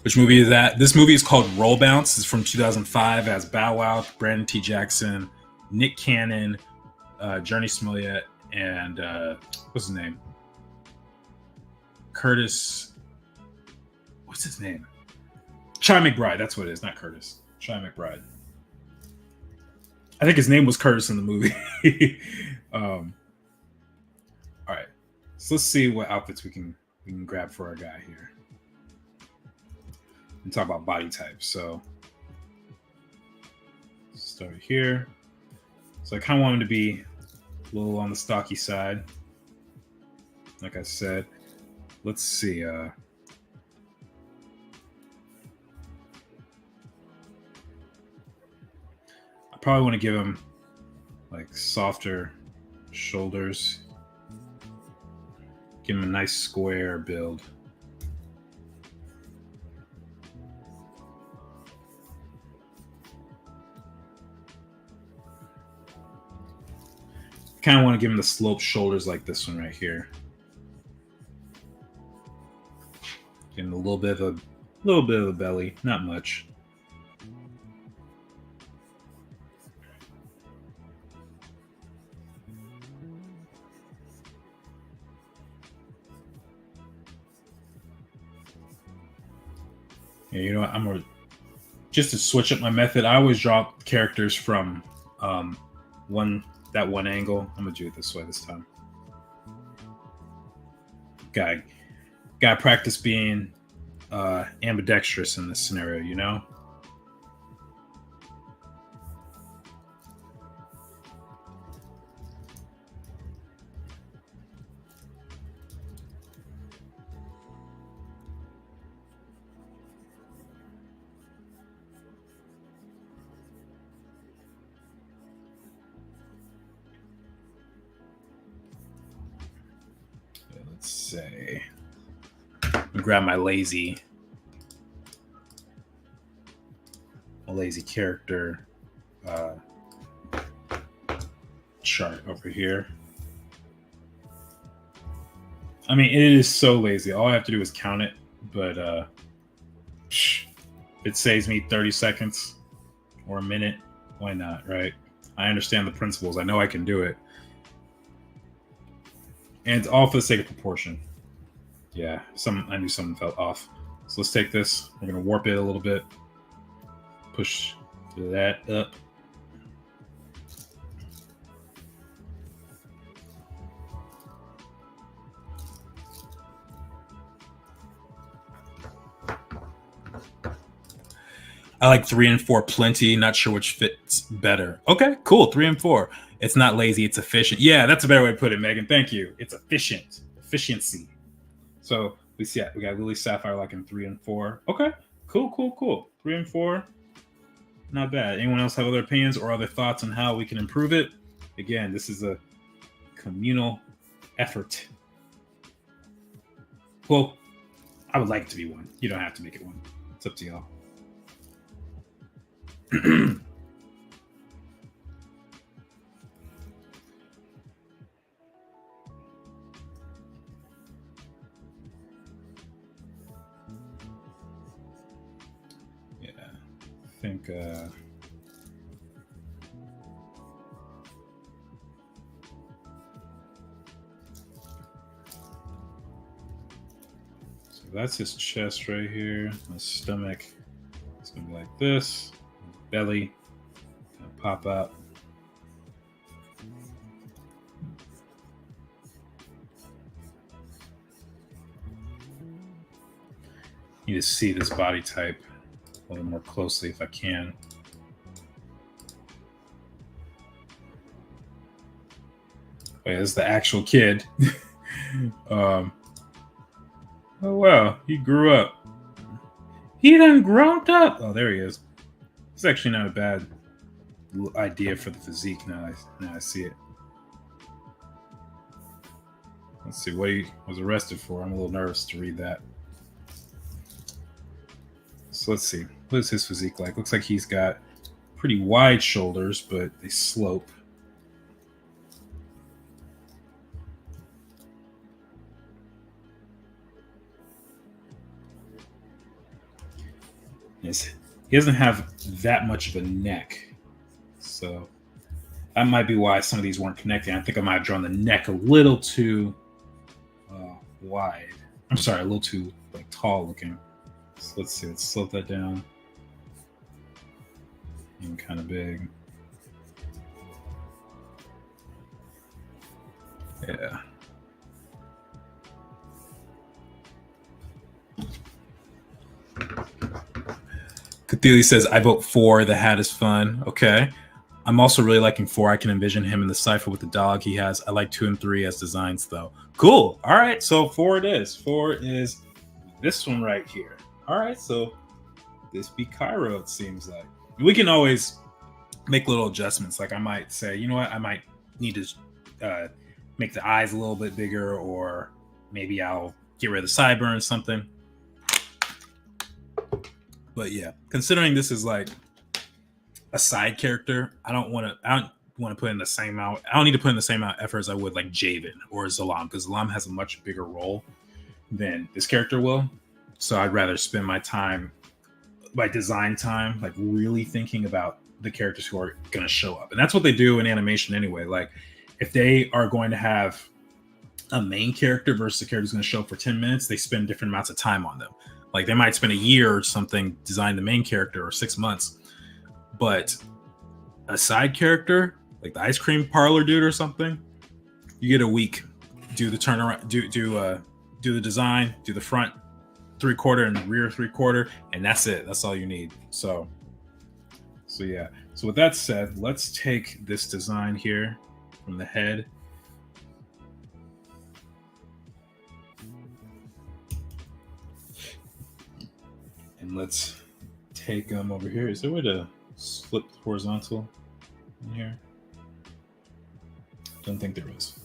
Which movie is that? This movie is called Roll Bounce. It's from 2005. It has Bow Wow, Brandon T. Jackson, Nick Cannon, Journey Smollett, and what's his name? Curtis. What's his name? Chi McBride. That's what it is. Not Curtis. Chi McBride. I think his name was Curtis in the movie. All right. So let's see what outfits we can grab for our guy here. And talk about body types. So start here. So I kind of want him to be a little on the stocky side. Like I said, let's see. I probably want to give him like softer shoulders. Give him a nice square build. Kind of want to give him the sloped shoulders like this one right here. Give him a little bit of a belly, not much. Yeah, you know what? I'm gonna just to switch up my method. I always draw characters from that one angle. I'm gonna do it this way this time. Gotta practice being ambidextrous in this scenario, you know? Let's say, grab my lazy character chart over here. I mean, it is so lazy. All I have to do is count it, but it saves me 30 seconds or a minute. Why not, right? I understand the principles. I know I can do it. And it's all for the sake of proportion. Yeah, I knew something felt off. So let's take this. We're going to warp it a little bit. Push that up. I like 3 and 4 plenty. Not sure which fits better. Okay, cool. 3 and 4. It's not lazy. It's efficient. Yeah, that's a better way to put it, Megan. Thank you. It's efficient. Efficiency. So we got Lily Sapphire like in 3 and 4. Okay, cool. 3 and 4. Not bad. Anyone else have other opinions or other thoughts on how we can improve it? Again, this is a communal effort. Well, I would like it to be 1. You don't have to make it 1. It's up to y'all. Yeah, I think so that's his chest right here. My stomach is gonna be like this. Belly gonna pop out. Need to see this body type a little more closely if I can. Wait, this is the actual kid. Oh wow, he grew up. He done grown up. Oh, there he is. It's actually not a bad idea for the physique now I see it. Let's see what he was arrested for. I'm a little nervous to read that. So let's see. What is his physique like? Looks like he's got pretty wide shoulders, but they slope. He doesn't have that much of a neck. So that might be why some of these weren't connecting. I think I might have drawn the neck a little too wide. I'm sorry, a little too like tall looking. So let's see. Let's slope that down. And kind of big. Yeah. Kathili says, I vote 4. The hat is fun. Okay. I'm also really liking 4. I can envision him in the cipher with the dog he has. I like 2 and 3 as designs, though. Cool. All right. So 4 it is. 4 is this one right here. All right. So this be Kairo, it seems like. We can always make little adjustments. Like I might say, you know what? I might need to make the eyes a little bit bigger, or maybe I'll get rid of the sideburns, something. But yeah, considering this is like a side character, I don't want to put in the same amount. I don't need to put in the same amount of effort as I would like Jayvn or Zalaam, because Zalaam has a much bigger role than this character will. So I'd rather spend my time, my design time, like really thinking about the characters who are going to show up. And that's what they do in animation anyway. Like if they are going to have a main character versus a character who's going to show up for 10 minutes, they spend different amounts of time on them. Like they might spend a year or something designing the main character, or 6 months. But a side character, like the ice cream parlor dude or something, you get a week. Do the turnaround, do the design, do the front 3/4 and the rear 3/4, and that's it. That's all you need. So yeah. So with that said, let's take this design here from the head. And let's take them over here. Is there a way to flip horizontal in here? Don't think there is.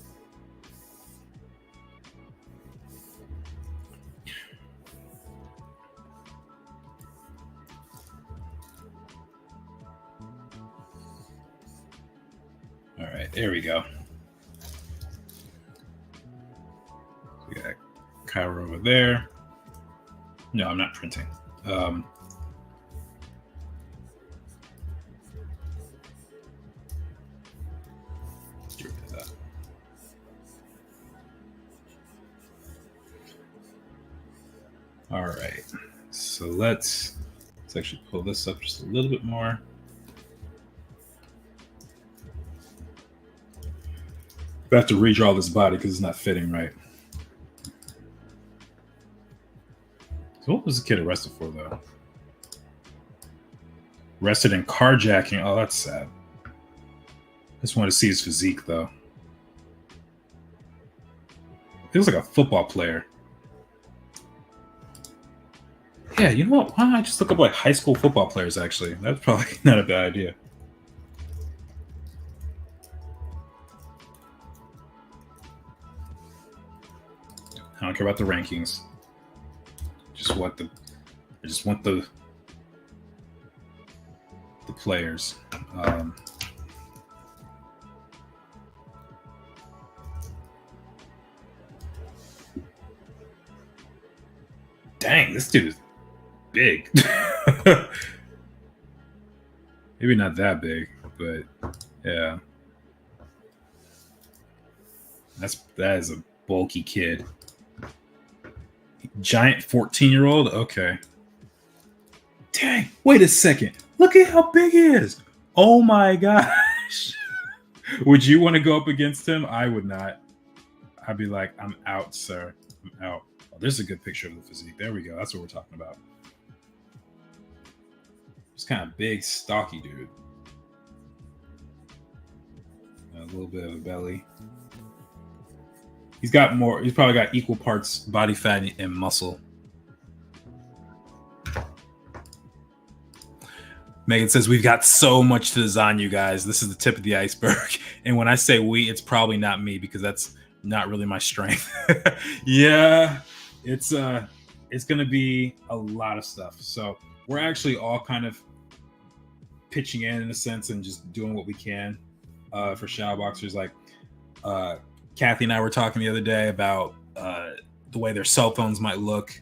All right, there we go. We got Kairo over there. No, I'm not printing. Get rid of that. All right, so let's actually pull this up just a little bit more. I have to redraw this body because it's not fitting right. So what was the kid arrested for, though? Arrested in carjacking. Oh, that's sad. I just wanted to see his physique, though. He looks like a football player. Yeah, you know what? Why don't I just look up like high school football players, actually? That's probably not a bad idea. I don't care about the rankings. I just want the players. Dang, this dude is big. Maybe not that big, but yeah. That is a bulky kid. Giant 14-year-old? Okay. Dang, wait a second. Look at how big he is. Oh my gosh. Would you want to go up against him? I would not. I'd be like, I'm out, sir. I'm out. Oh, there's a good picture of the physique. There we go. That's what we're talking about. Just kind of big, stocky dude. A little bit of a belly. He's probably got equal parts body fat and muscle. Megan says, we've got so much to design, you guys. This is the tip of the iceberg. And when I say we, it's probably not me, because that's not really my strength. Yeah, it's going to be a lot of stuff. So we're actually all kind of pitching in a sense and just doing what we can for Shadow Boxers. Like Kathy and I were talking the other day about the way their cell phones might look.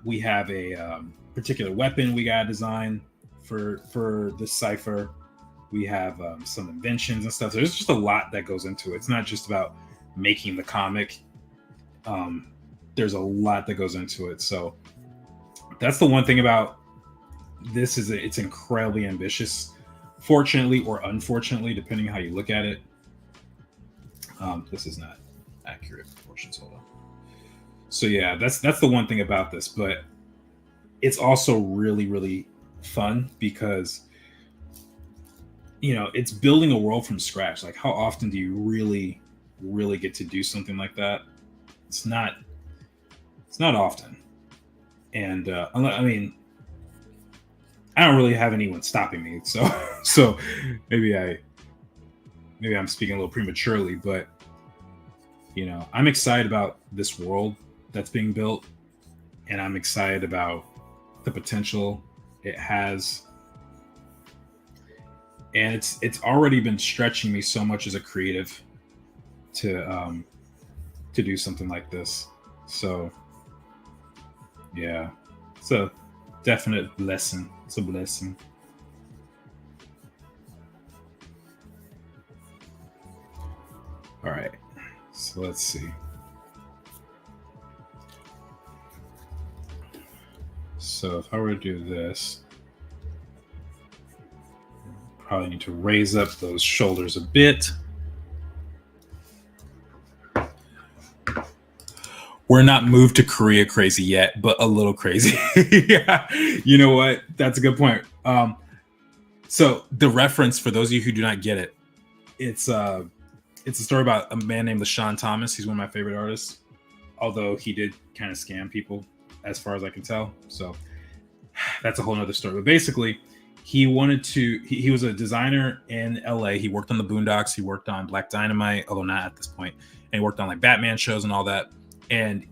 We have a particular weapon we got to design for this cipher. We have some inventions and stuff. So there's just a lot that goes into it. It's not just about making the comic. There's a lot that goes into it. So that's the one thing about this is it's incredibly ambitious, fortunately or unfortunately, depending how you look at it. This is not accurate proportions. Hold on. So yeah, that's the one thing about this, but it's also really, really fun because, you know, it's building a world from scratch. Like, how often do you really, really get to do something like that? It's not often. And I mean, I don't really have anyone stopping me, so maybe I'm speaking a little prematurely, but you know, I'm excited about this world that's being built, and I'm excited about the potential it has. And it's already been stretching me so much as a creative to do something like this. So yeah, it's a definite blessing. It's a blessing. All right, so let's see. So if I were to do this, probably need to raise up those shoulders a bit. We're not moved to Korea crazy yet, but a little crazy. Yeah, you know what? That's a good point. So the reference, for those of you who do not get it, it's a story about a man named LaShawn Thomas. He's one of my favorite artists, although he did kind of scam people, as far as I can tell. So that's a whole nother story. But basically, he was a designer in LA. He worked on the Boondocks. He worked on Black Dynamite, although not at this point. And he worked on like Batman shows and all that. And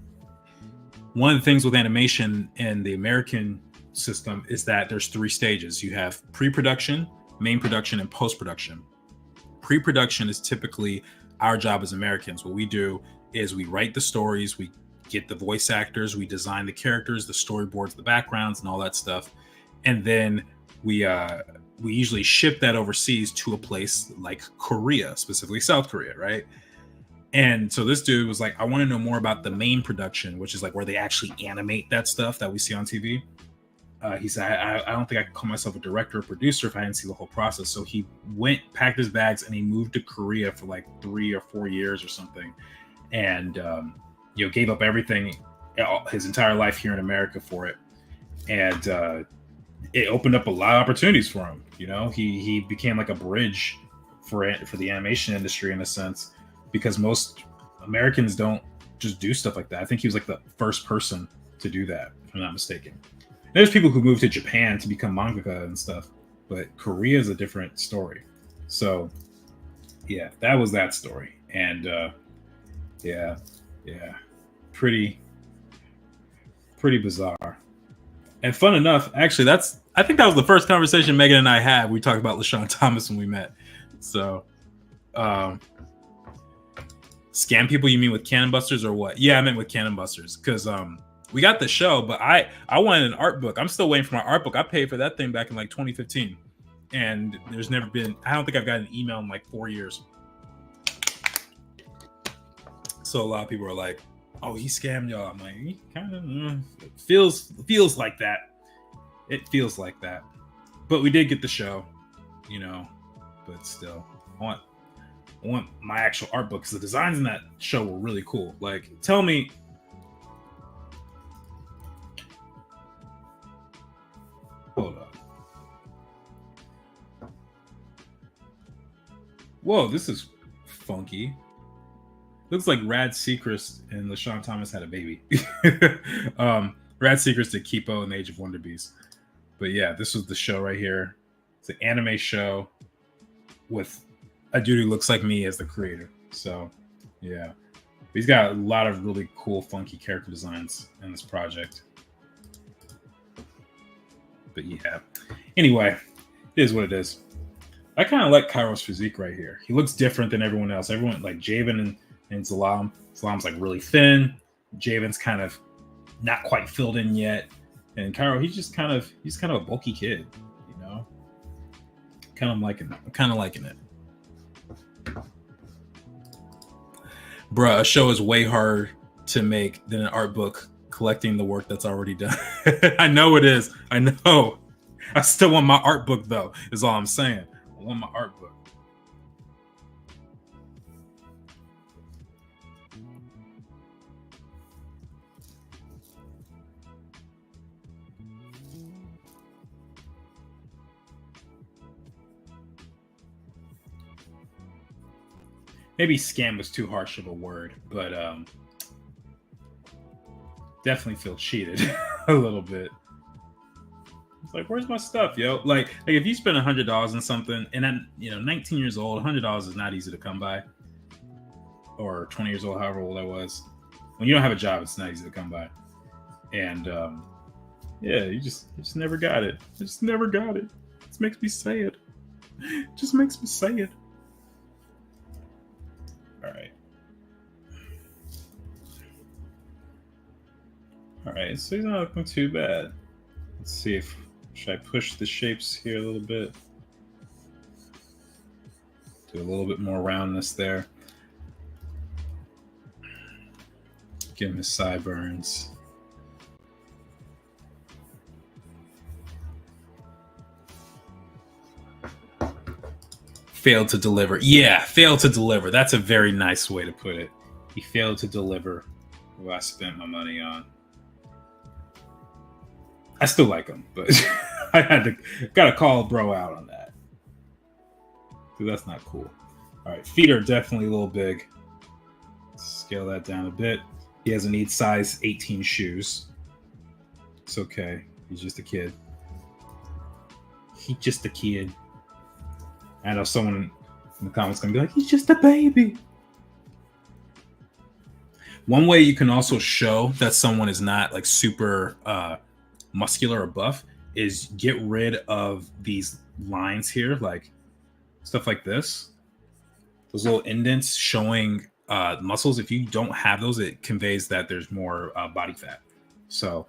one of the things with animation in the American system is that there's 3 stages. You have pre-production, main production, and post-production. Pre-production is typically our job as Americans. What we do is we write the stories, we get the voice actors, we design the characters, the storyboards, the backgrounds, and all that stuff. And then we usually ship that overseas to a place like Korea, specifically South Korea, right? And so this dude was like, I want to know more about the main production, which is like where they actually animate that stuff that we see on TV. He said, I don't think I could call myself a director or producer if I didn't see the whole process. So he packed his bags, and he moved to Korea for like 3 or 4 years or something. And, you know, gave up everything, his entire life here in America for it. And it opened up a lot of opportunities for him. You know, he became like a bridge for the animation industry in a sense, because most Americans don't just do stuff like that. I think he was like the first person to do that, if I'm not mistaken. There's people who move to Japan to become mangaka and stuff, but Korea is a different story. So yeah, that was that story. And yeah, pretty bizarre. And fun enough, actually, I think that was the first conversation Megan and I had. We talked about LaShawn Thomas when we met. So scam people, you mean with Cannon Busters or what? Yeah, I meant with Cannon Busters, because we got the show, but I wanted an art book. I'm still waiting for my art book. I paid for that thing back in like 2015, and there's never been, I don't think I've got an email in like 4 years. So a lot of people are like, oh, he scammed y'all. I'm like, he kind of it feels like that. It feels like that. But we did get the show, you know, but still, I want my actual art book, because the designs in that show were really cool. Like, tell me, hold on. Whoa, this is funky. Looks like Rad Seacrest and LaShawn Thomas had a baby. Rad Seacrest did Kipo and the Age of Wonder Beast. But yeah, this was the show right here. It's an anime show with a dude who looks like me as the creator. So yeah, he's got a lot of really cool, funky character designs in this project. But yeah. Anyway, it is what it is. I kind of like Kairo's physique right here. He looks different than everyone else. Everyone like Jayvn and Zalaam. Zalaam's like really thin. Jayvn's kind of not quite filled in yet. And Kairo, he's kind of a bulky kid, you know. I'm kind of liking it. Bruh, a show is way harder to make than an art book collecting the work that's already done. I know it is. I know. I still want my art book though, is all I'm saying. I want my art book. Maybe scam was too harsh of a word, but definitely feel cheated a little bit. It's like, where's my stuff, yo? Like if you spend $100 on something, and then 19 years old, $100 is not easy to come by, or 20 years old, however old I was. When you don't have a job, it's not easy to come by, and yeah, you just never got it. I just never got it. It makes me sad. It just makes me sad. All right, so he's not looking too bad. Let's see if should I push the shapes here a little bit. Do a little bit more roundness there. Give him his sideburns. Failed to deliver. Yeah, failed to deliver. That's a very nice way to put it. He failed to deliver what I spent my money on. I still like him, but I gotta call bro out on that. Because that's not cool. All right, feet are definitely a little big. Scale that down a bit. He doesn't need size 18 shoes. It's okay. He's just a kid. He's just a kid. I know someone in the comments gonna be like, he's just a baby. One way you can also show that someone is not like super muscular or buff is get rid of these lines here, like stuff like this. Those little indents showing muscles. If you don't have those, it conveys that there's more body fat. So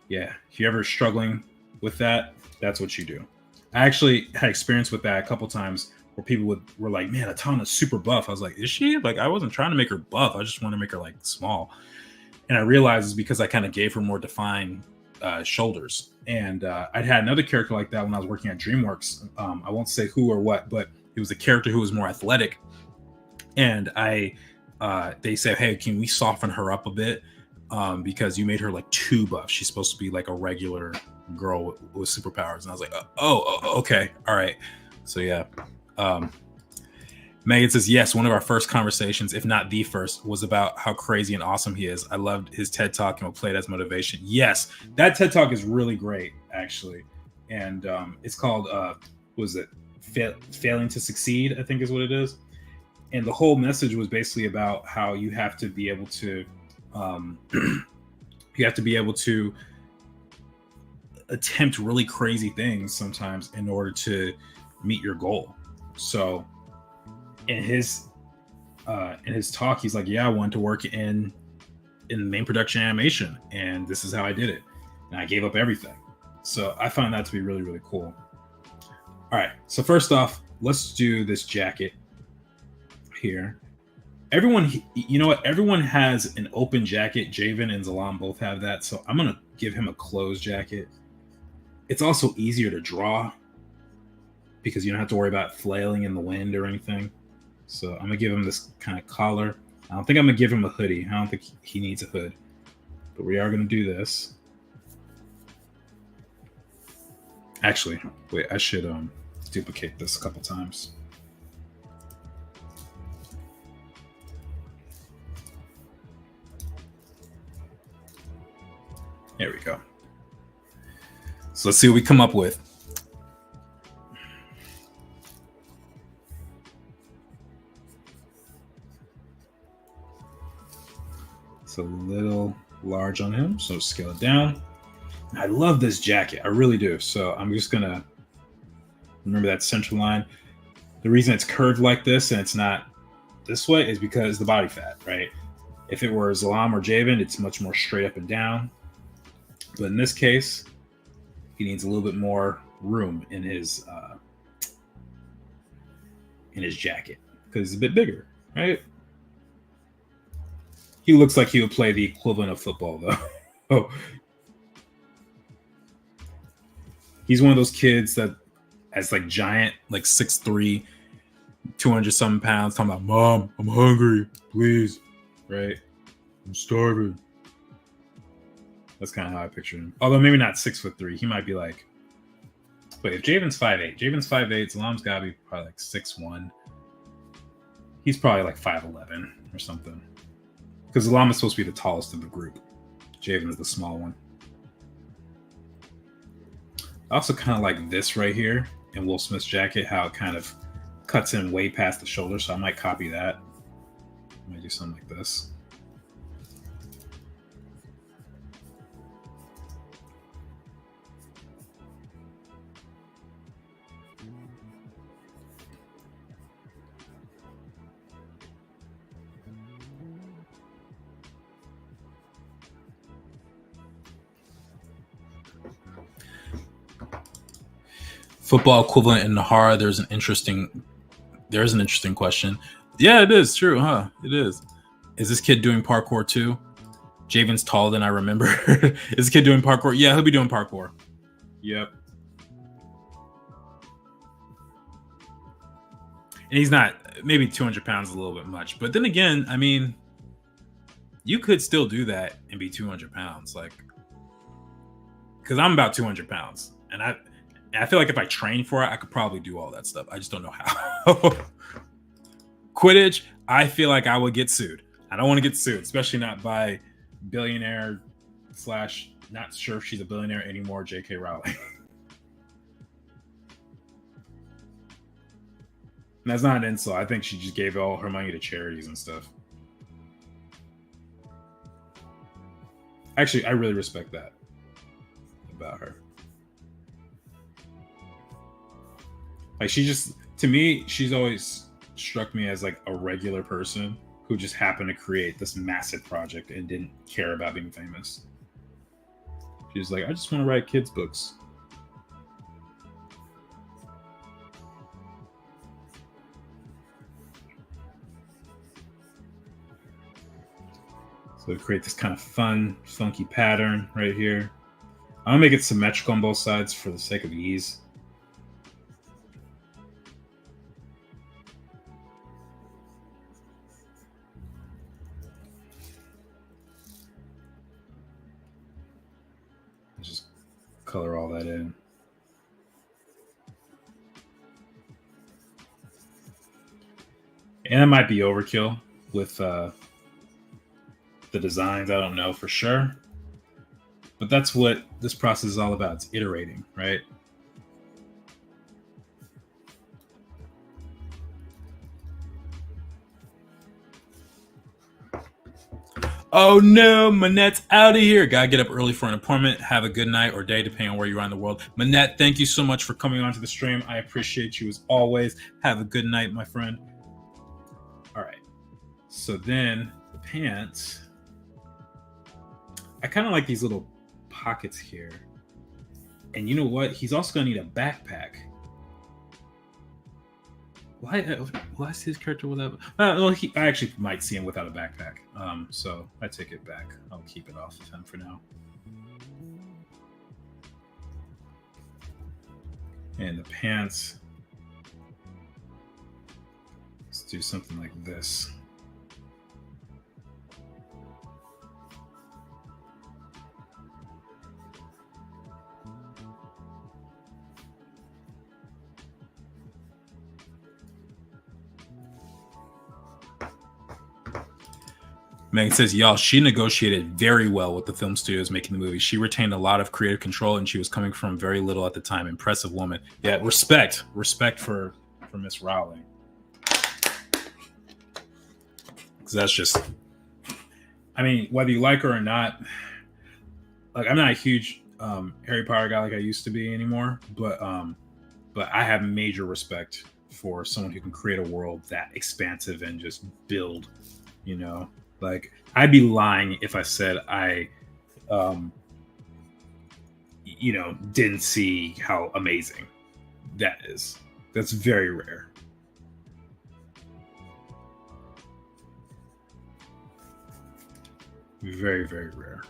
yeah, if you're ever struggling with that, that's what you do. I actually had experience with that a couple times where people were like, man, Atana's super buff. I was like, is she? Like, I wasn't trying to make her buff. I just want to make her like small. And I realized it's because I kind of gave her more defined shoulders. And I'd had another character like that when I was working at DreamWorks. I won't say who or what, but it was a character who was more athletic. And they said, hey, can we soften her up a bit? Because you made her like too buff. She's supposed to be like a regular girl with superpowers. And I was like, oh, okay. All right. So yeah. Megan says, yes, one of our first conversations, if not the first, was about how crazy and awesome he is. I loved his TED Talk and will play it as motivation. Yes, that TED Talk is really great, actually. And it's called, Failing to Succeed, I think is what it is. And the whole message was basically about how you have to be able to, attempt really crazy things sometimes in order to meet your goal. So in his talk, he's like, yeah, I wanted to work in main production animation, and this is how I did it. And I gave up everything. So I find that to be really, really cool. All right. So first off, let's do this jacket here. Everyone, you know what? Everyone has an open jacket. Jayvn and Zalaam both have that. So I'm going to give him a closed jacket. It's also easier to draw because you don't have to worry about flailing in the wind or anything. So I'm going to give him this kind of collar. I don't think I'm going to give him a hoodie. I don't think he needs a hood. But we are going to do this. Actually, wait, I should duplicate this a couple times. There we go. So let's see what we come up with. It's a little large on him, so scale it down. I love this jacket. I really do. So I'm just going to remember that center line. The reason it's curved like this and it's not this way is because the body fat, right? If it were Zalaam or Jayvn, it's much more straight up and down. But in this case, he needs a little bit more room in his jacket because he's a bit bigger, right? He looks like he would play the equivalent of football, though. He's one of those kids that has like giant, like 6'3", 200-something pounds, talking about, Mom, I'm hungry, please, right? I'm starving. That's kind of how I picture him. Although maybe not 6'3". He might be like, wait, if Jayvn's 5'8", Zalaam's got to be probably like 6'1". He's probably like 5'11" or something. Because Zalaam is supposed to be the tallest of the group. Jayvn is the small one. I also kind of like this right here in Will Smith's jacket, how it kind of cuts in way past the shoulder. So I might copy that. I might do something like this. Football equivalent in Nahara. There's an interesting question. Yeah, it is true, huh? It is. Is this kid doing parkour too? Jayvn's taller than I remember. Is this kid doing parkour? Yeah, he'll be doing parkour. Yep. And he's not, maybe 200 pounds is a little bit much. But then again, I mean, you could still do that and be 200 pounds. Like, because I'm about 200 pounds. And I feel like if I trained for it, I could probably do all that stuff. I just don't know how. Quidditch, I feel like I would get sued. I don't want to get sued, especially not by billionaire / not sure if she's a billionaire anymore, J.K. Rowling. And that's not an insult. I think she just gave all her money to charities and stuff. Actually, I really respect that about her. Like, she just, to me, she's always struck me as like a regular person who just happened to create this massive project and didn't care about being famous. She's like, I just want to write kids' books. So create this kind of fun, funky pattern right here. I'm gonna make it symmetrical on both sides for the sake of ease. Just color all that in. And it might be overkill with the designs. I don't know for sure. But that's what this process is all about. It's iterating, right? Oh no, Manette's out of here. Gotta get up early for an appointment. Have a good night or day, depending on where you are in the world. Manette, thank you so much for coming onto the stream. I appreciate you as always. Have a good night, my friend. All right. So then the pants. I kind of like these little pockets here. And you know what? He's also going to need a backpack. Why is his character without? Well, I actually might see him without a backpack. So I take it back. I'll keep it off of him for now. And the pants. Let's do something like this. Megan says, y'all, she negotiated very well with the film studios making the movie. She retained a lot of creative control, and she was coming from very little at the time. Impressive woman. Yeah, respect for Miss Rowling. Because that's just, I mean, whether you like her or not, like, I'm not a huge Harry Potter guy like I used to be anymore, but I have major respect for someone who can create a world that expansive and just build. You know, like I'd be lying if I said I, um, didn't see how amazing that is. That's very rare. Very, very rare.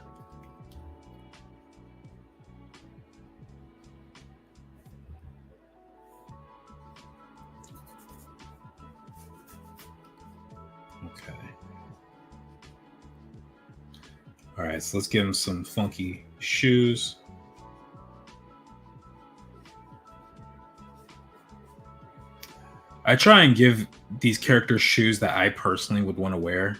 Okay. All right, so let's give him some funky shoes. I try and give these characters shoes that I personally would want to wear.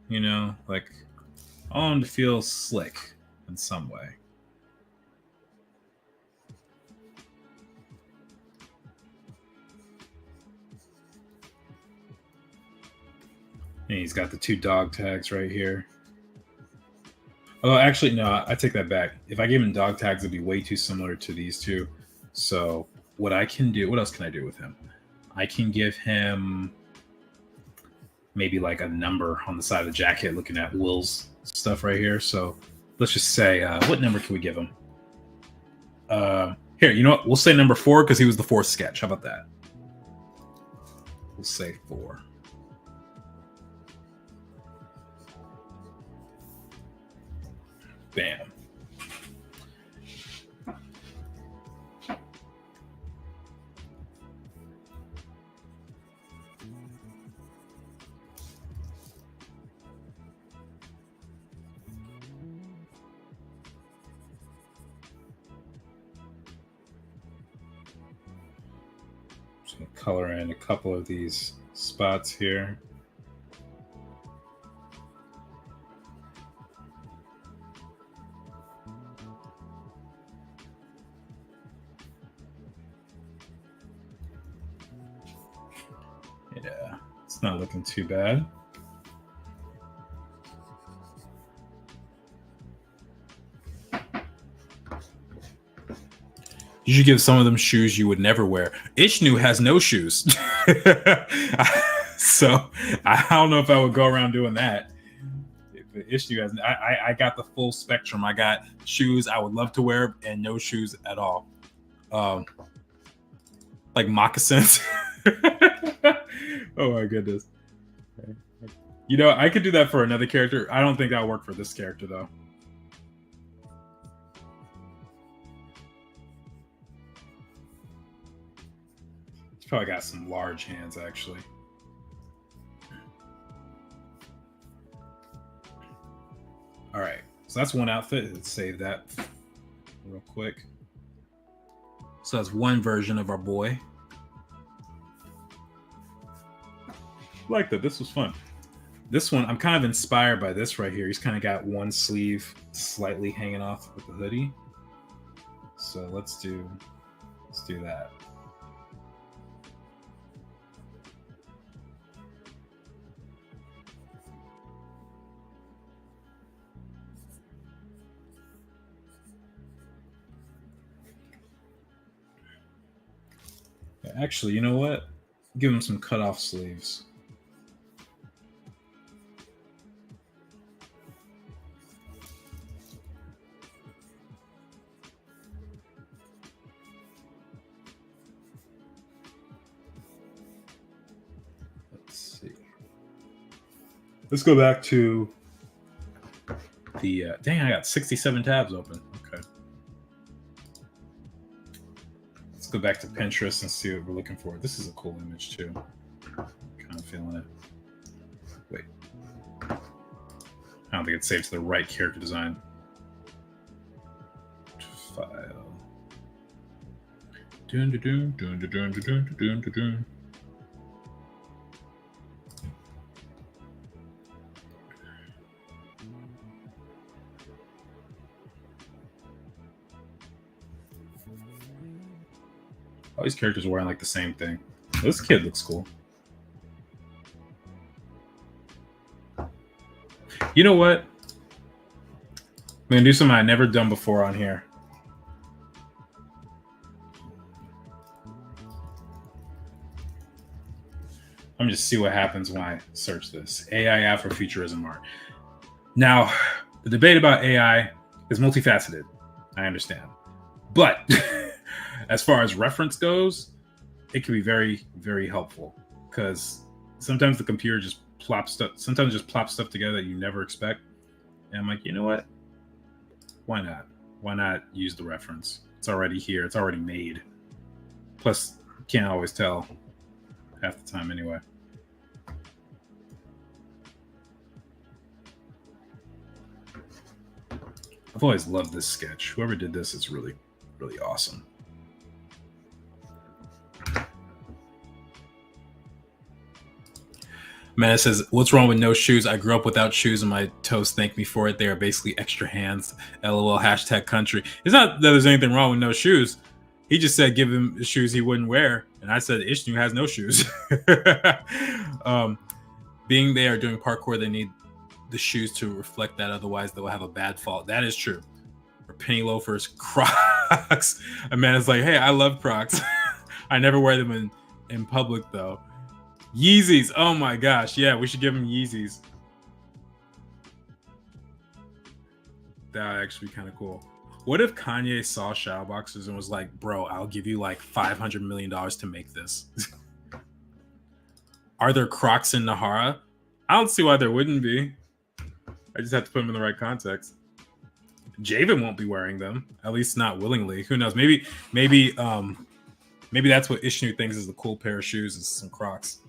You know, like I want them to feel slick in some way. And he's got the 2 dog tags right here. Oh, actually, no, I take that back. If I gave him dog tags, it'd be way too similar to these two. So what I can do, what else can I do with him? I can give him maybe like a number on the side of the jacket, looking at Will's stuff right here. So let's just say, what number can we give him? Here, you know what? We'll say number 4 because he was the 4th sketch. How about that? We'll say 4. Bam. Just gonna color in a couple of these spots here. Yeah, it's not looking too bad. You should give some of them shoes you would never wear. Ishnu has no shoes. So I don't know if I would go around doing that. Ishnu has, I got the full spectrum. I got shoes I would love to wear and no shoes at all. Like moccasins. Oh my goodness. You know, I could do that for another character. I don't think that'll work for this character though. He's probably got some large hands actually. All right, so that's one outfit. Let's save that real quick. So that's one version of our boy. Like that. This was fun. This one, I'm kind of inspired by this right here. He's kind of got one sleeve slightly hanging off with the hoodie. So let's do that. Actually, you know what? Give him some cutoff sleeves. Let's see. Let's go back to the dang, I got 67 tabs open. Okay. Let's go back to Pinterest and see what we're looking for. This is a cool image too. Kind of feeling it. Wait. I don't think it's saved to the right character design. File. Dun, dun, dun, dun, dun, dun, dun, dun, dun, dun. All these characters are wearing like the same thing. This kid looks cool. You know what? I'm gonna do something I've never done before on here. Let me just see what happens when I search this. AI Afrofuturism art. Now, the debate about AI is multifaceted. I understand. But as far as reference goes, it can be very, very helpful because sometimes the computer just plops stuff together that you never expect. And I'm like, you know what? Why not? Why not use the reference? It's already here. It's already made. Plus, you can't always tell half the time anyway. I've always loved this sketch. Whoever did this is really, really awesome. Man says, what's wrong with no shoes? I grew up without shoes and my toes thank me for it. They are basically extra hands. LOL, #country. It's not that there's anything wrong with no shoes. He just said give him shoes he wouldn't wear. And I said, Ishnu has no shoes. Being there doing parkour, they need the shoes to reflect that. Otherwise, they'll have a bad fall. That is true. Or penny loafers, Crocs. A man is like, hey, I love Crocs. I never wear them in public, though. Yeezys. Oh my gosh. Yeah, we should give him Yeezys. That would actually be kind of cool. What if Kanye saw Shadowboxers and was like, bro, I'll give you like $500 million to make this? Are there Crocs in Nahara? I don't see why there wouldn't be. I just have to put them in the right context. Jayvn won't be wearing them, at least not willingly. Who knows? Maybe that's what Ishnu thinks is the cool pair of shoes is some Crocs.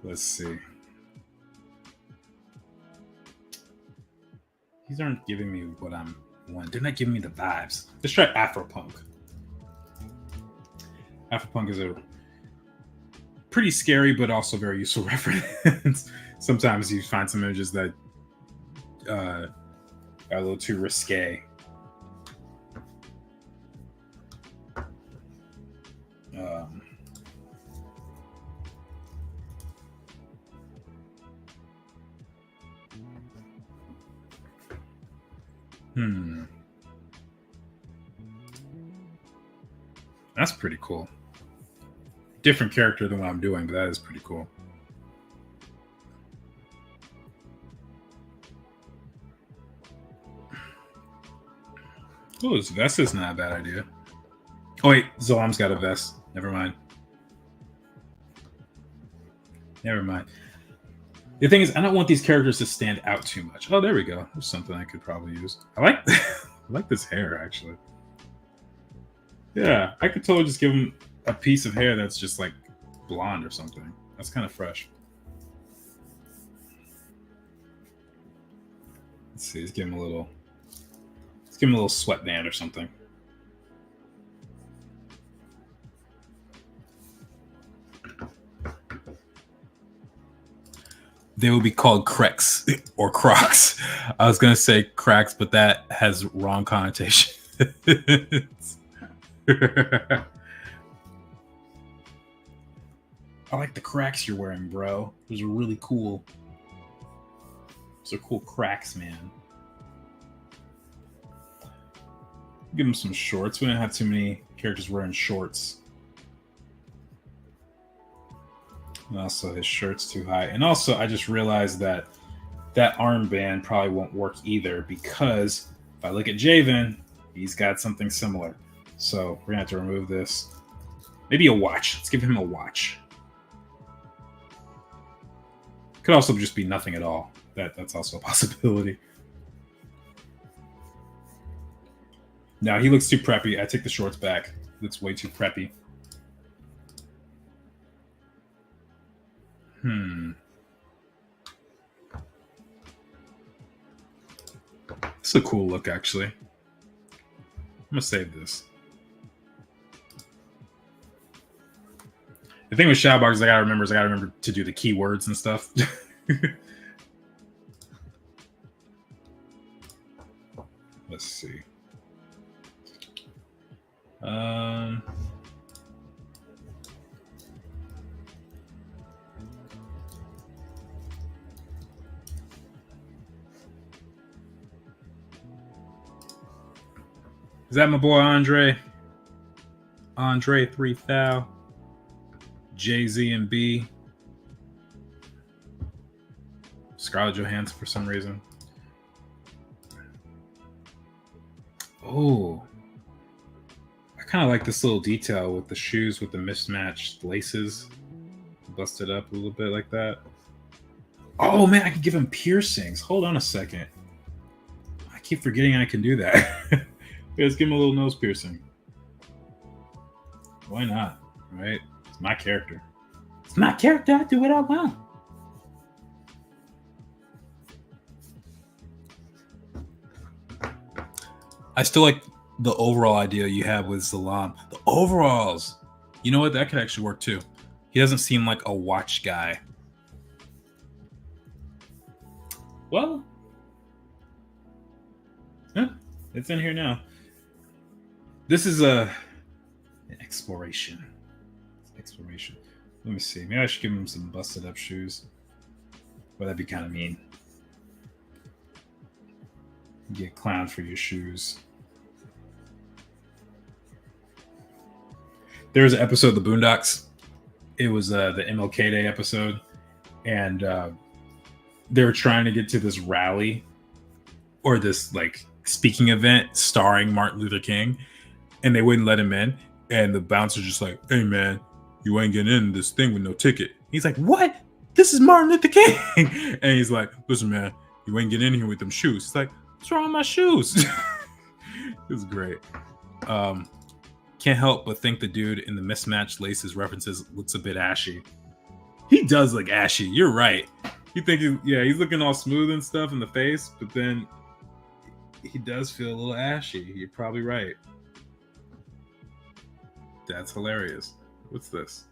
Let's see. These aren't giving me what I'm wanting. They're not giving me the vibes. Let's try Afropunk. Afropunk is a pretty scary but also very useful reference. Sometimes you find some images that are a little too risque. That's pretty cool. Different character than what I'm doing, but that is pretty cool. Oh, this vest is not a bad idea. Oh wait, Zalaam's got a vest. Never mind. Never mind. The thing is, I don't want these characters to stand out too much. Oh, there we go. There's something I could probably use. I like I like this hair, actually. Yeah, I could totally just give him a piece of hair that's just like blonde or something. That's kind of fresh. Let's see. Let's give him a little sweatband or something. They will be called Crex or Crocs. I was gonna say cracks, but that has wrong connotation. I like the cracks you're wearing, bro. Those are really cool. Those are cool cracks, man. Give him some shorts. We don't have too many characters wearing shorts. And also, his shirt's too high. And also, I just realized that armband probably won't work either because if I look at Jayvn, he's got something similar. So we're going to have to remove this. Maybe a watch. Let's give him a watch. Could also just be nothing at all. That's also a possibility. No, he looks too preppy. I take the shorts back. He looks way too preppy. This is a cool look, actually. I'm gonna save this. The thing with Shadowbox I gotta remember to do the keywords and stuff. Let's see. Is that my boy Andre? Andre 3000. Jay-Z and B. Scarlett Johansson for some reason. Oh. I kind of like this little detail with the shoes with the mismatched laces. Busted up a little bit like that. Oh man, I could give him piercings. Hold on a second. I keep forgetting I can do that. Let's give him a little nose piercing. Why not? Right? It's my character. It's my character. I do what I want. I still like the overall idea you have with Zalaam. The overalls. You know what? That could actually work too. He doesn't seem like a watch guy. Well, it's in here now. This is an exploration. Exploration. Let me see. Maybe I should give him some busted up shoes. Well, that'd be kind of mean. Get clowned for your shoes. There was an episode of The Boondocks. It was the MLK Day episode. And they were trying to get to this rally or this like speaking event starring Martin Luther King. And they wouldn't let him in. And the bouncer's just like, hey, man, you ain't getting in this thing with no ticket. He's like, what? This is Martin Luther King. And he's like, listen, man, you ain't getting in here with them shoes. He's like, what's wrong with my shoes? It was great. Can't help but think the dude in the mismatched laces references looks a bit ashy. He does look ashy. You're right. You think, he's looking all smooth and stuff in the face, but then he does feel a little ashy. You're probably right. That's hilarious. What's this?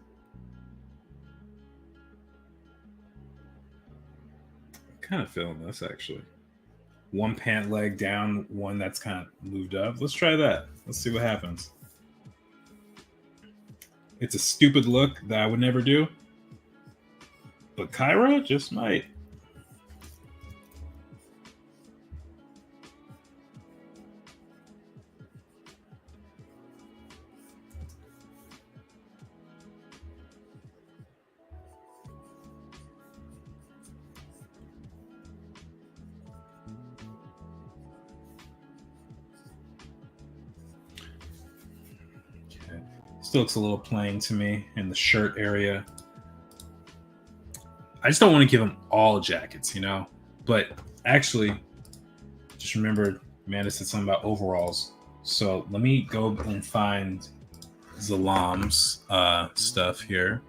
I'm kind of feeling this actually. One pant leg down, one that's kind of moved up. Let's try that. Let's see what happens. It's a stupid look that I would never do. But Kairo just might. Still looks a little plain to me in the shirt area. I just don't want to give him all jackets, you know? But actually, just remembered Amanda said something about overalls. So let me go and find Zalaam's stuff here.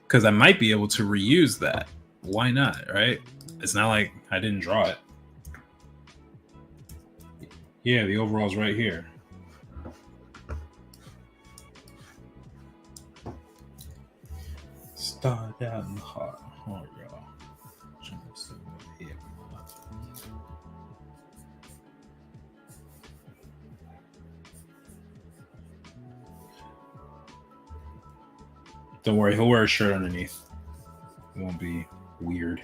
Because I might be able to reuse that. Why not, right? It's not like I didn't draw it. Yeah, the overalls right here. Started out in the heart. Oh, y'all. Don't worry, he'll wear a shirt underneath. It won't be weird.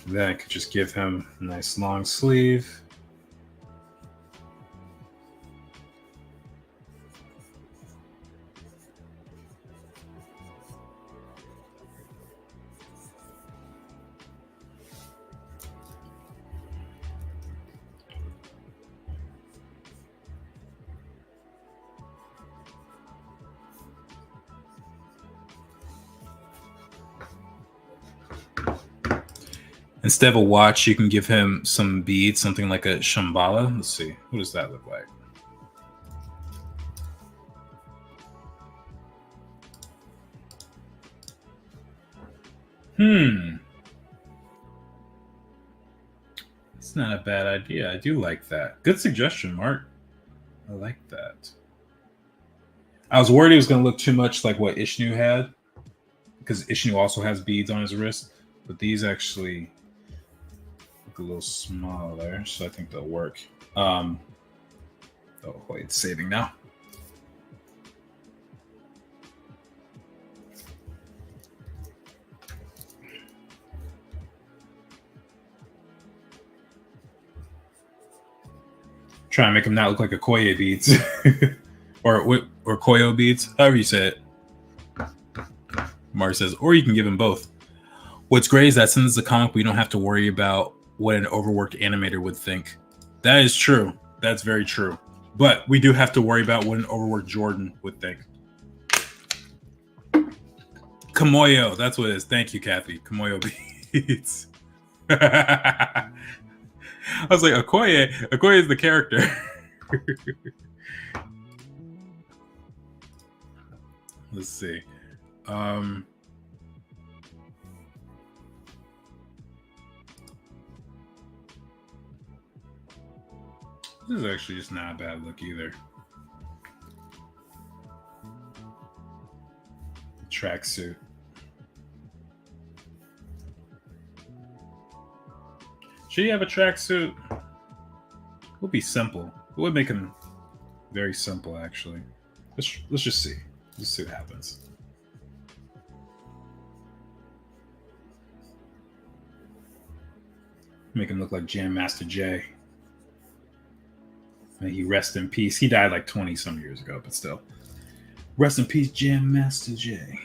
Then I could just give him a nice long sleeve. Instead of a watch, you can give him some beads, something like a shambhala. Let's see. What does that look like? It's not a bad idea. I do like that. Good suggestion, Mark. I like that. I was worried it was going to look too much like what Ishnu had, because Ishnu also has beads on his wrist, but these actually look a little smaller, so I think they'll work. Oh wait, it's saving now. Try and make them not look like Okoye beads. or Koyo beads, however you say it. Mar says, or you can give him both. What's great is that since it's a comic, we don't have to worry about what an overworked animator would think. That is true. That's very true. But we do have to worry about what an overworked Jordan would think. Kamoyo, that's what it is. Thank you, Kathy. Kamoyo beads. I was like, Okoye is the character. Let's see. This is actually just not a bad look either. Tracksuit. Should he have a tracksuit? It would be simple. It would make him very simple, actually. Let's just see. Let's see what happens. Make him look like Jam Master Jay. May he rest in peace. He died like 20 some years ago, but still. Rest in peace, Jam Master Jay.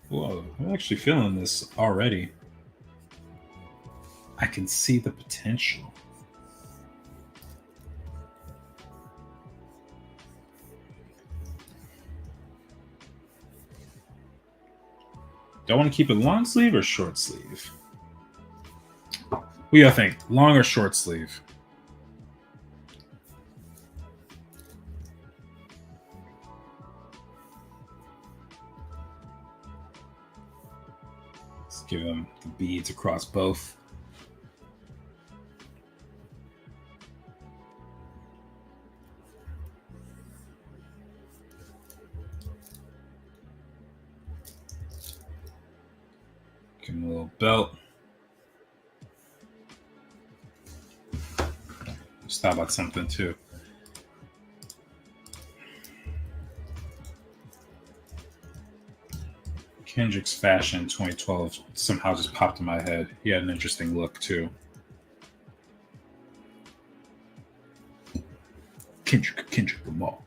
Whoa, I'm actually feeling this already. I can see the potential. Do I want to keep it long sleeve or short sleeve? What do you think? Long or short sleeve? Let's give him the beads across both. Give him a little belt. Just thought about something too. Kendrick's fashion 2012 somehow just popped in my head. He had an interesting look too. Kendrick Lamar.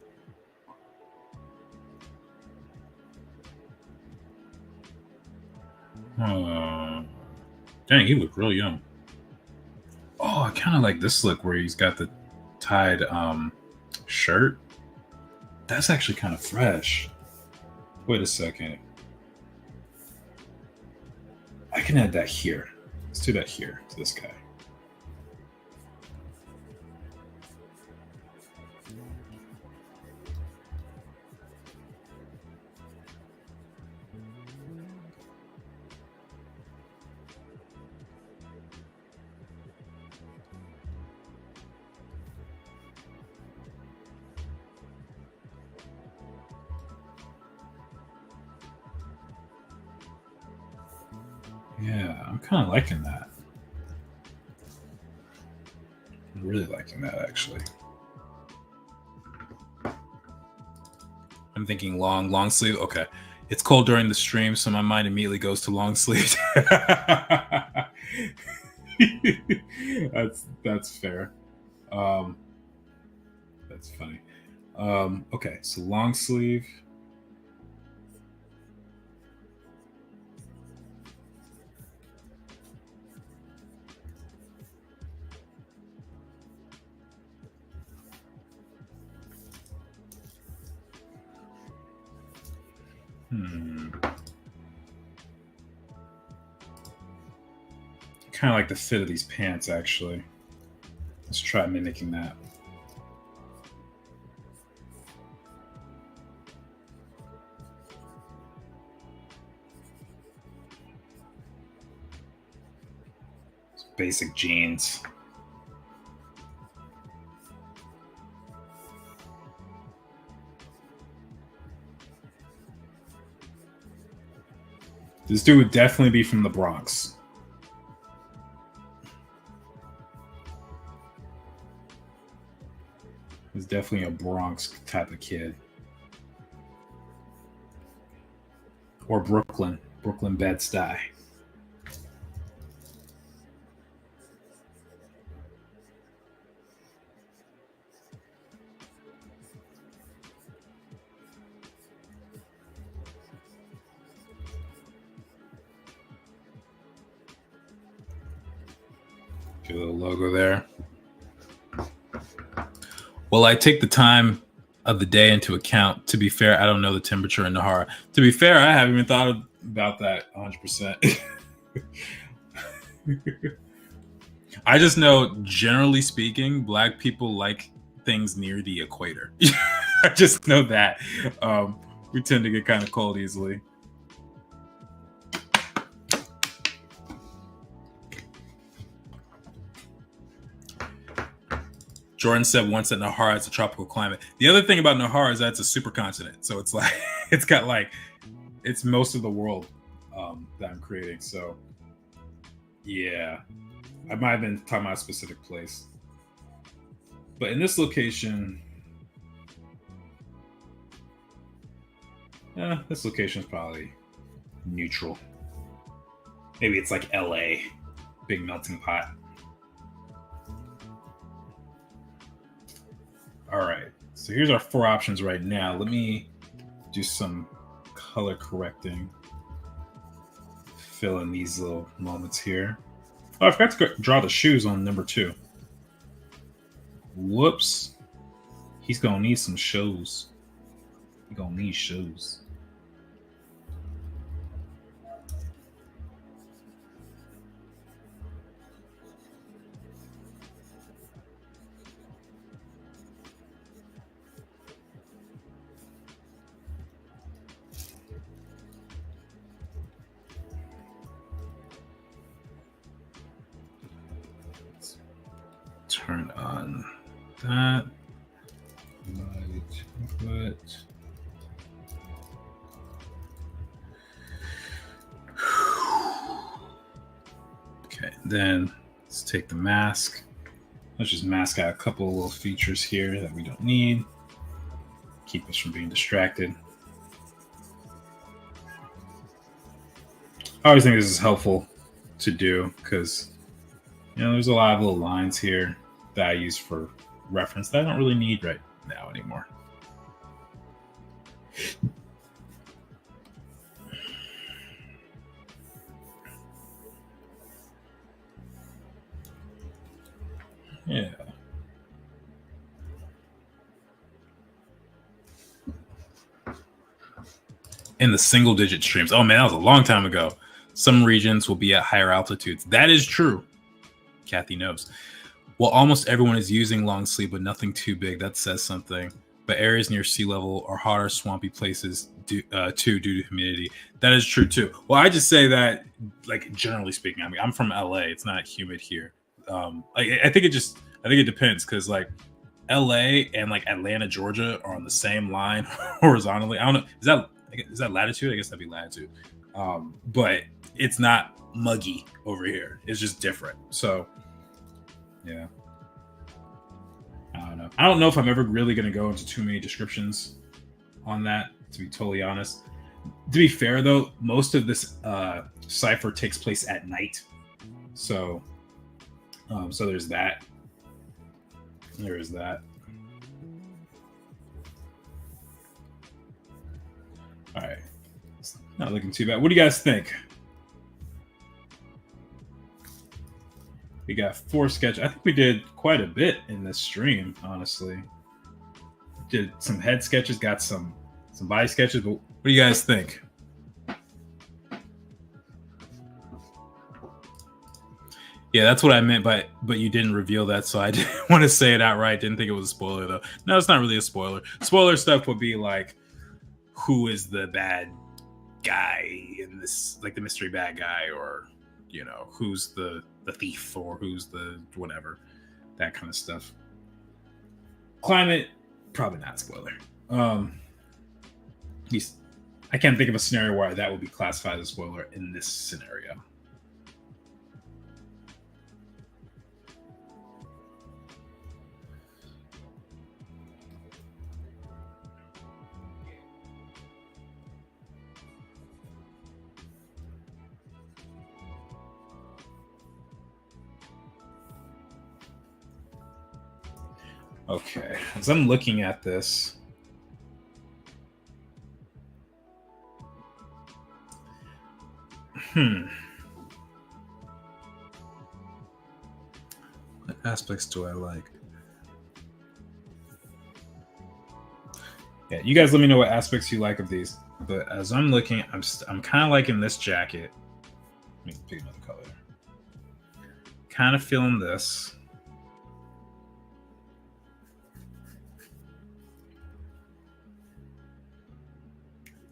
Dang, he looked real young. Oh, I kind of like this look where he's got the tied shirt. That's actually kind of fresh. Wait a second. I can add that here. Let's do that here to this guy. Yeah, I'm kind of liking that. I'm really liking that, actually. I'm thinking long sleeve. Okay. It's cold during the stream, so my mind immediately goes to long sleeve. That's fair. That's funny. Okay, so long sleeve. Kind of like the fit of these pants, actually. Let's try mimicking that. basic jeans. This dude would definitely be from the Bronx. He's definitely a Bronx type of kid. Or Brooklyn. Brooklyn Bed-Stuy. Get a little logo there. Well, I take the time of the day into account. To be fair, I don't know the temperature in Nahara. To be fair, I haven't even thought about that 100%. I just know, generally speaking, Black people like things near the equator. I just know that. We tend to get kind of cold easily. Jordan said once that Nahara is a tropical climate. The other thing about Nahara is that it's a supercontinent. So it's like, it's got like, it's most of the world that I'm creating. So yeah, I might have been talking about a specific place. But in this location, this location is probably neutral. Maybe it's like LA, big melting pot. All right, so here's our 4 options right now. Let me do some color correcting. Fill in these little moments here. Oh, I forgot to draw the shoes on number 2. Whoops. He's gonna need some shoes. He's gonna need shoes. Turn on that. Okay, then let's take the mask. Let's just mask out a couple of little features here that we don't need. Keep us from being distracted. I always think this is helpful to do because, you know, there's a lot of little lines here that I use for reference that I don't really need right now anymore. Yeah. In the single digit streams. Oh man, that was a long time ago. Some regions will be at higher altitudes. That is true. Kathy knows. Well, almost everyone is using long sleeve, but nothing too big. That says something. But areas near sea level are hotter, swampy places too due to humidity. That is true too. Well, I just say that, like, generally speaking. I mean, I'm from LA. It's not humid here. I think it depends because like LA and like Atlanta, Georgia are on the same line horizontally. I don't know. Is that latitude? I guess that'd be latitude. But it's not muggy over here. It's just different. So yeah. I don't know. I don't know if I'm ever really going to go into too many descriptions on that, to be totally honest. To be fair, though, most of this cipher takes place at night. So there's that. There is that. All right. It's not looking too bad. What do you guys think? We got 4 sketches. I think we did quite a bit in this stream, honestly. Did some head sketches, got some body sketches, but what do you guys think? Yeah, that's what I meant, but you didn't reveal that, so I didn't want to say it outright. Didn't think it was a spoiler, though. No, it's not really a spoiler. Spoiler stuff would be like, who is the bad guy in this, like the mystery bad guy, or you know, who's the thief or who's the whatever, that kind of stuff. Climate, probably not spoiler. At least I can't think of a scenario where that would be classified as spoiler in this scenario. Okay, as I'm looking at this, what aspects do I like? Yeah, you guys let me know what aspects you like of these. But as I'm looking, I'm kind of liking this jacket. Let me pick another color. Kind of feeling this.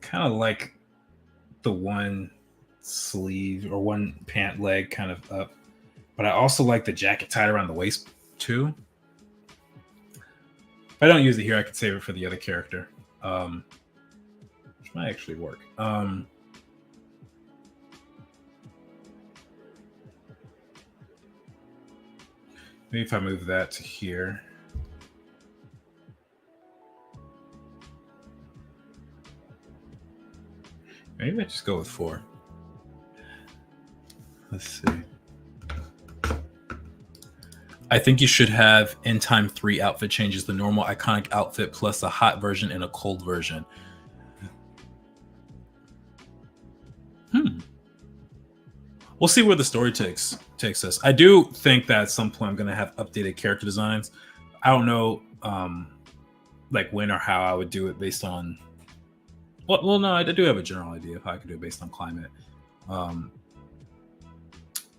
Kind of like the one sleeve or one pant leg kind of up, but I also like the jacket tied around the waist too. If I don't use it here, I could save it for the other character, which might actually work. Maybe if I move that to here. Maybe I just go with 4. Let's see. I think you should have in time 3 outfit changes: the normal iconic outfit plus a hot version and a cold version. We'll see where the story takes us. I do think that at some point I'm going to have updated character designs. I don't know like when or how I would do it based on... Well, no, I do have a general idea of how I could do it based on climate.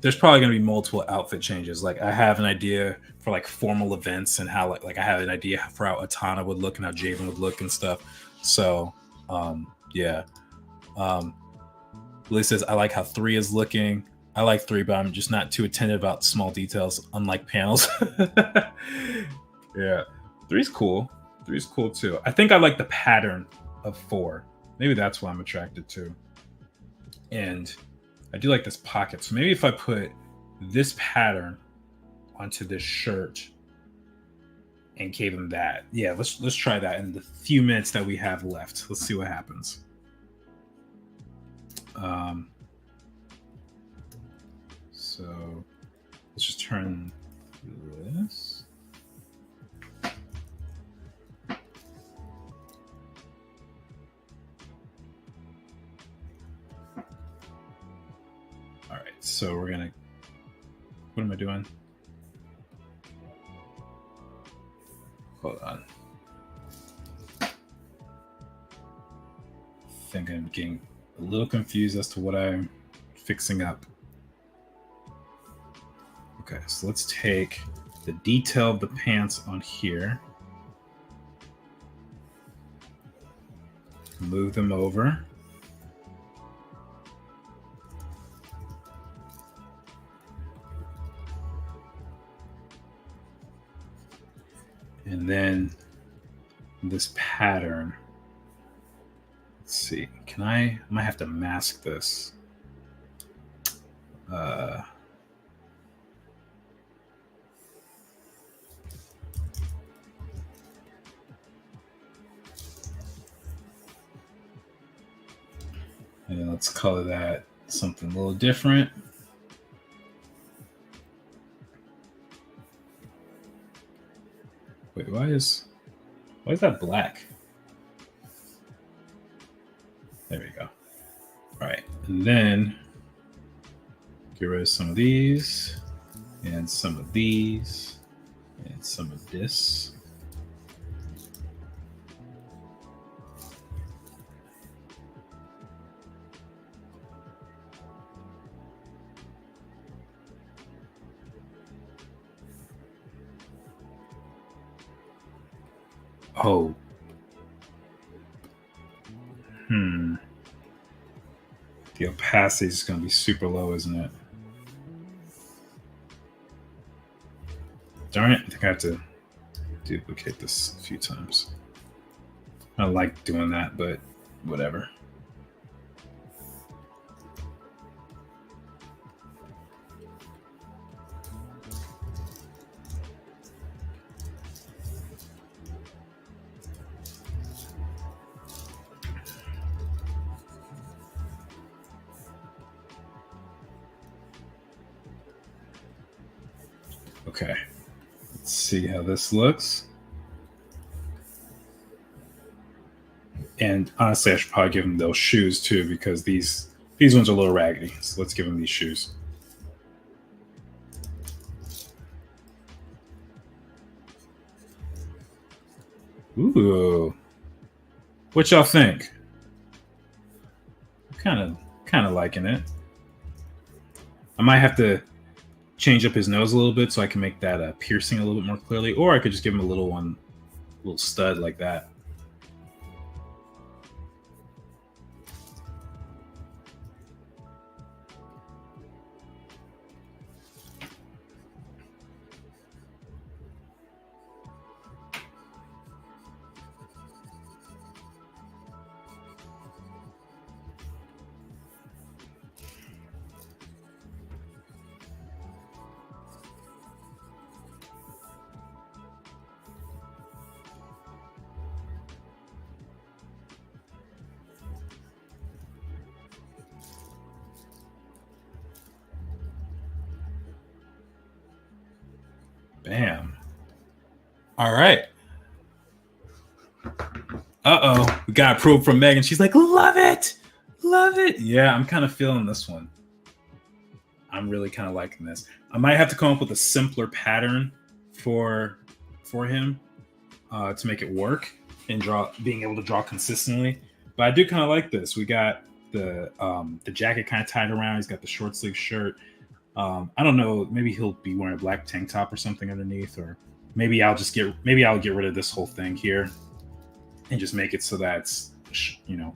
There's probably going to be multiple outfit changes. Like I have an idea for like formal events and how like I have an idea for how Atana would look and how Jayvn would look and stuff. So yeah. Lily says, I like how 3 is looking. I like 3, but I'm just not too attentive about small details, unlike panels. Yeah. 3's cool. 3's cool too. I think I like the pattern of 4. Maybe that's what I'm attracted to. And I do like this pocket. So maybe if I put this pattern onto this shirt and gave him that. Yeah, let's try that in the few minutes that we have left. Let's see what happens. So let's just turn this. All right, so we're gonna, what am I doing? Hold on. I think I'm getting a little confused as to what I'm fixing up. Okay, so let's take the detail of the pants on here, move them over. And then this pattern. Let's see. I might have to mask this. And let's color that something a little different. Wait, why is that black? There we go. All right, and then get rid of some of these, and some of these, and some of this. Oh. The opacity is going to be super low, isn't it? Darn it, I think I have to duplicate this a few times. I like doing that, but whatever. Okay, let's see how this looks. And honestly, I should probably give him those shoes too, because these ones are a little raggedy. So let's give him these shoes. Ooh, what y'all think? Kind of liking it. I might have to change up his nose a little bit so I can make that piercing a little bit more clearly, or I could just give him a little stud like that. Bam. All right. Uh-oh. We got approved from Megan. She's like, love it. Love it. Yeah, I'm kind of feeling this one. I'm really kind of liking this. I might have to come up with a simpler pattern for him to make it work and being able to draw consistently. But I do kind of like this. We got the jacket kind of tied around. He's got the short sleeve shirt. I don't know. Maybe he'll be wearing a black tank top or something underneath, or maybe I'll get rid of this whole thing here and just make it so that's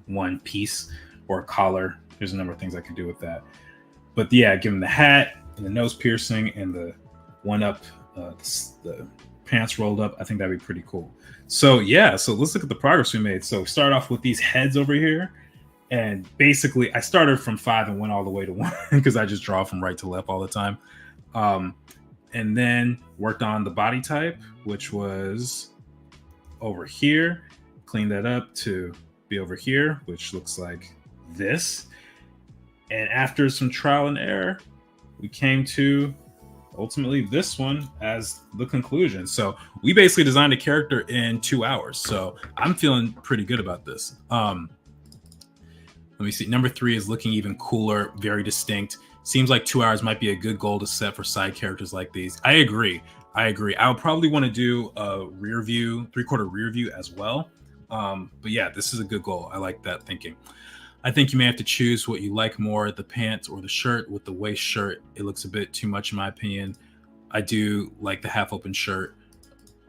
one piece or a collar. There's a number of things I could do with that. But yeah, give him the hat and the nose piercing and the one up, the pants rolled up. I think that'd be pretty cool. So yeah, so let's look at the progress we made. So start off with these heads over here. And basically, I started from 5 and went all the way to 1 because I just draw from right to left all the time. And then worked on the body type, which was over here. Cleaned that up to be over here, which looks like this. And after some trial and error, we came to ultimately this one as the conclusion. So we basically designed a character in 2 hours. So I'm feeling pretty good about this. Let me see. Number 3 is looking even cooler, very distinct. Seems like 2 hours might be a good goal to set for side characters like these. I agree. I would probably want to do a rear view, 3/4 rear view as well. But yeah, this is a good goal. I like that thinking. I think you may have to choose what you like more, the pants or the shirt. With the waist shirt, it looks a bit too much in my opinion. I do like the half open shirt.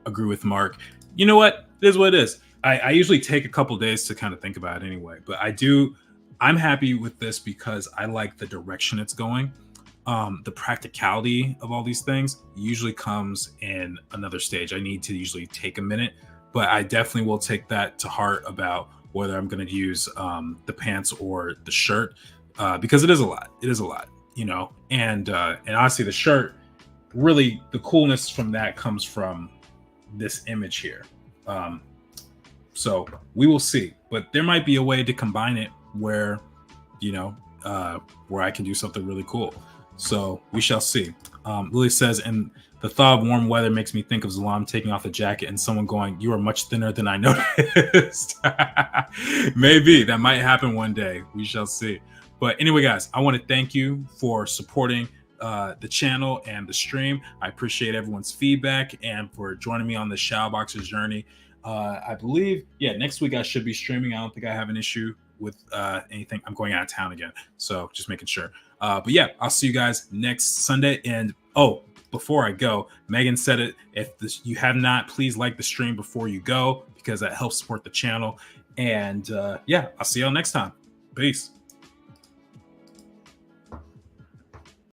Agree with Mark. You know what? It is what it is. I usually take a couple days to kind of think about it anyway, but I'm happy with this because I like the direction it's going. The practicality of all these things usually comes in another stage. I need to usually take a minute, but I definitely will take that to heart about whether I'm going to use the pants or the shirt because it is a lot. It is a lot, and honestly, the shirt, really the coolness from that comes from this image here. So we will see, but there might be a way to combine it where I can do something really cool. So we shall see. Lily says, and the thaw of warm weather makes me think of Zalaam taking off the jacket and someone going, "You are much thinner than I noticed." Maybe that might happen one day. We shall see. But anyway, guys, I want to thank you for supporting the channel and the stream. I appreciate everyone's feedback and for joining me on the Shadowboxers journey. I believe, next week I should be streaming. I don't think I have an issue with anything. I'm going out of town again, so just making sure. But yeah, I'll see you guys next Sunday. And before I go, Megan said it. If you have not, please like the stream before you go because that helps support the channel. And I'll see y'all next time. Peace.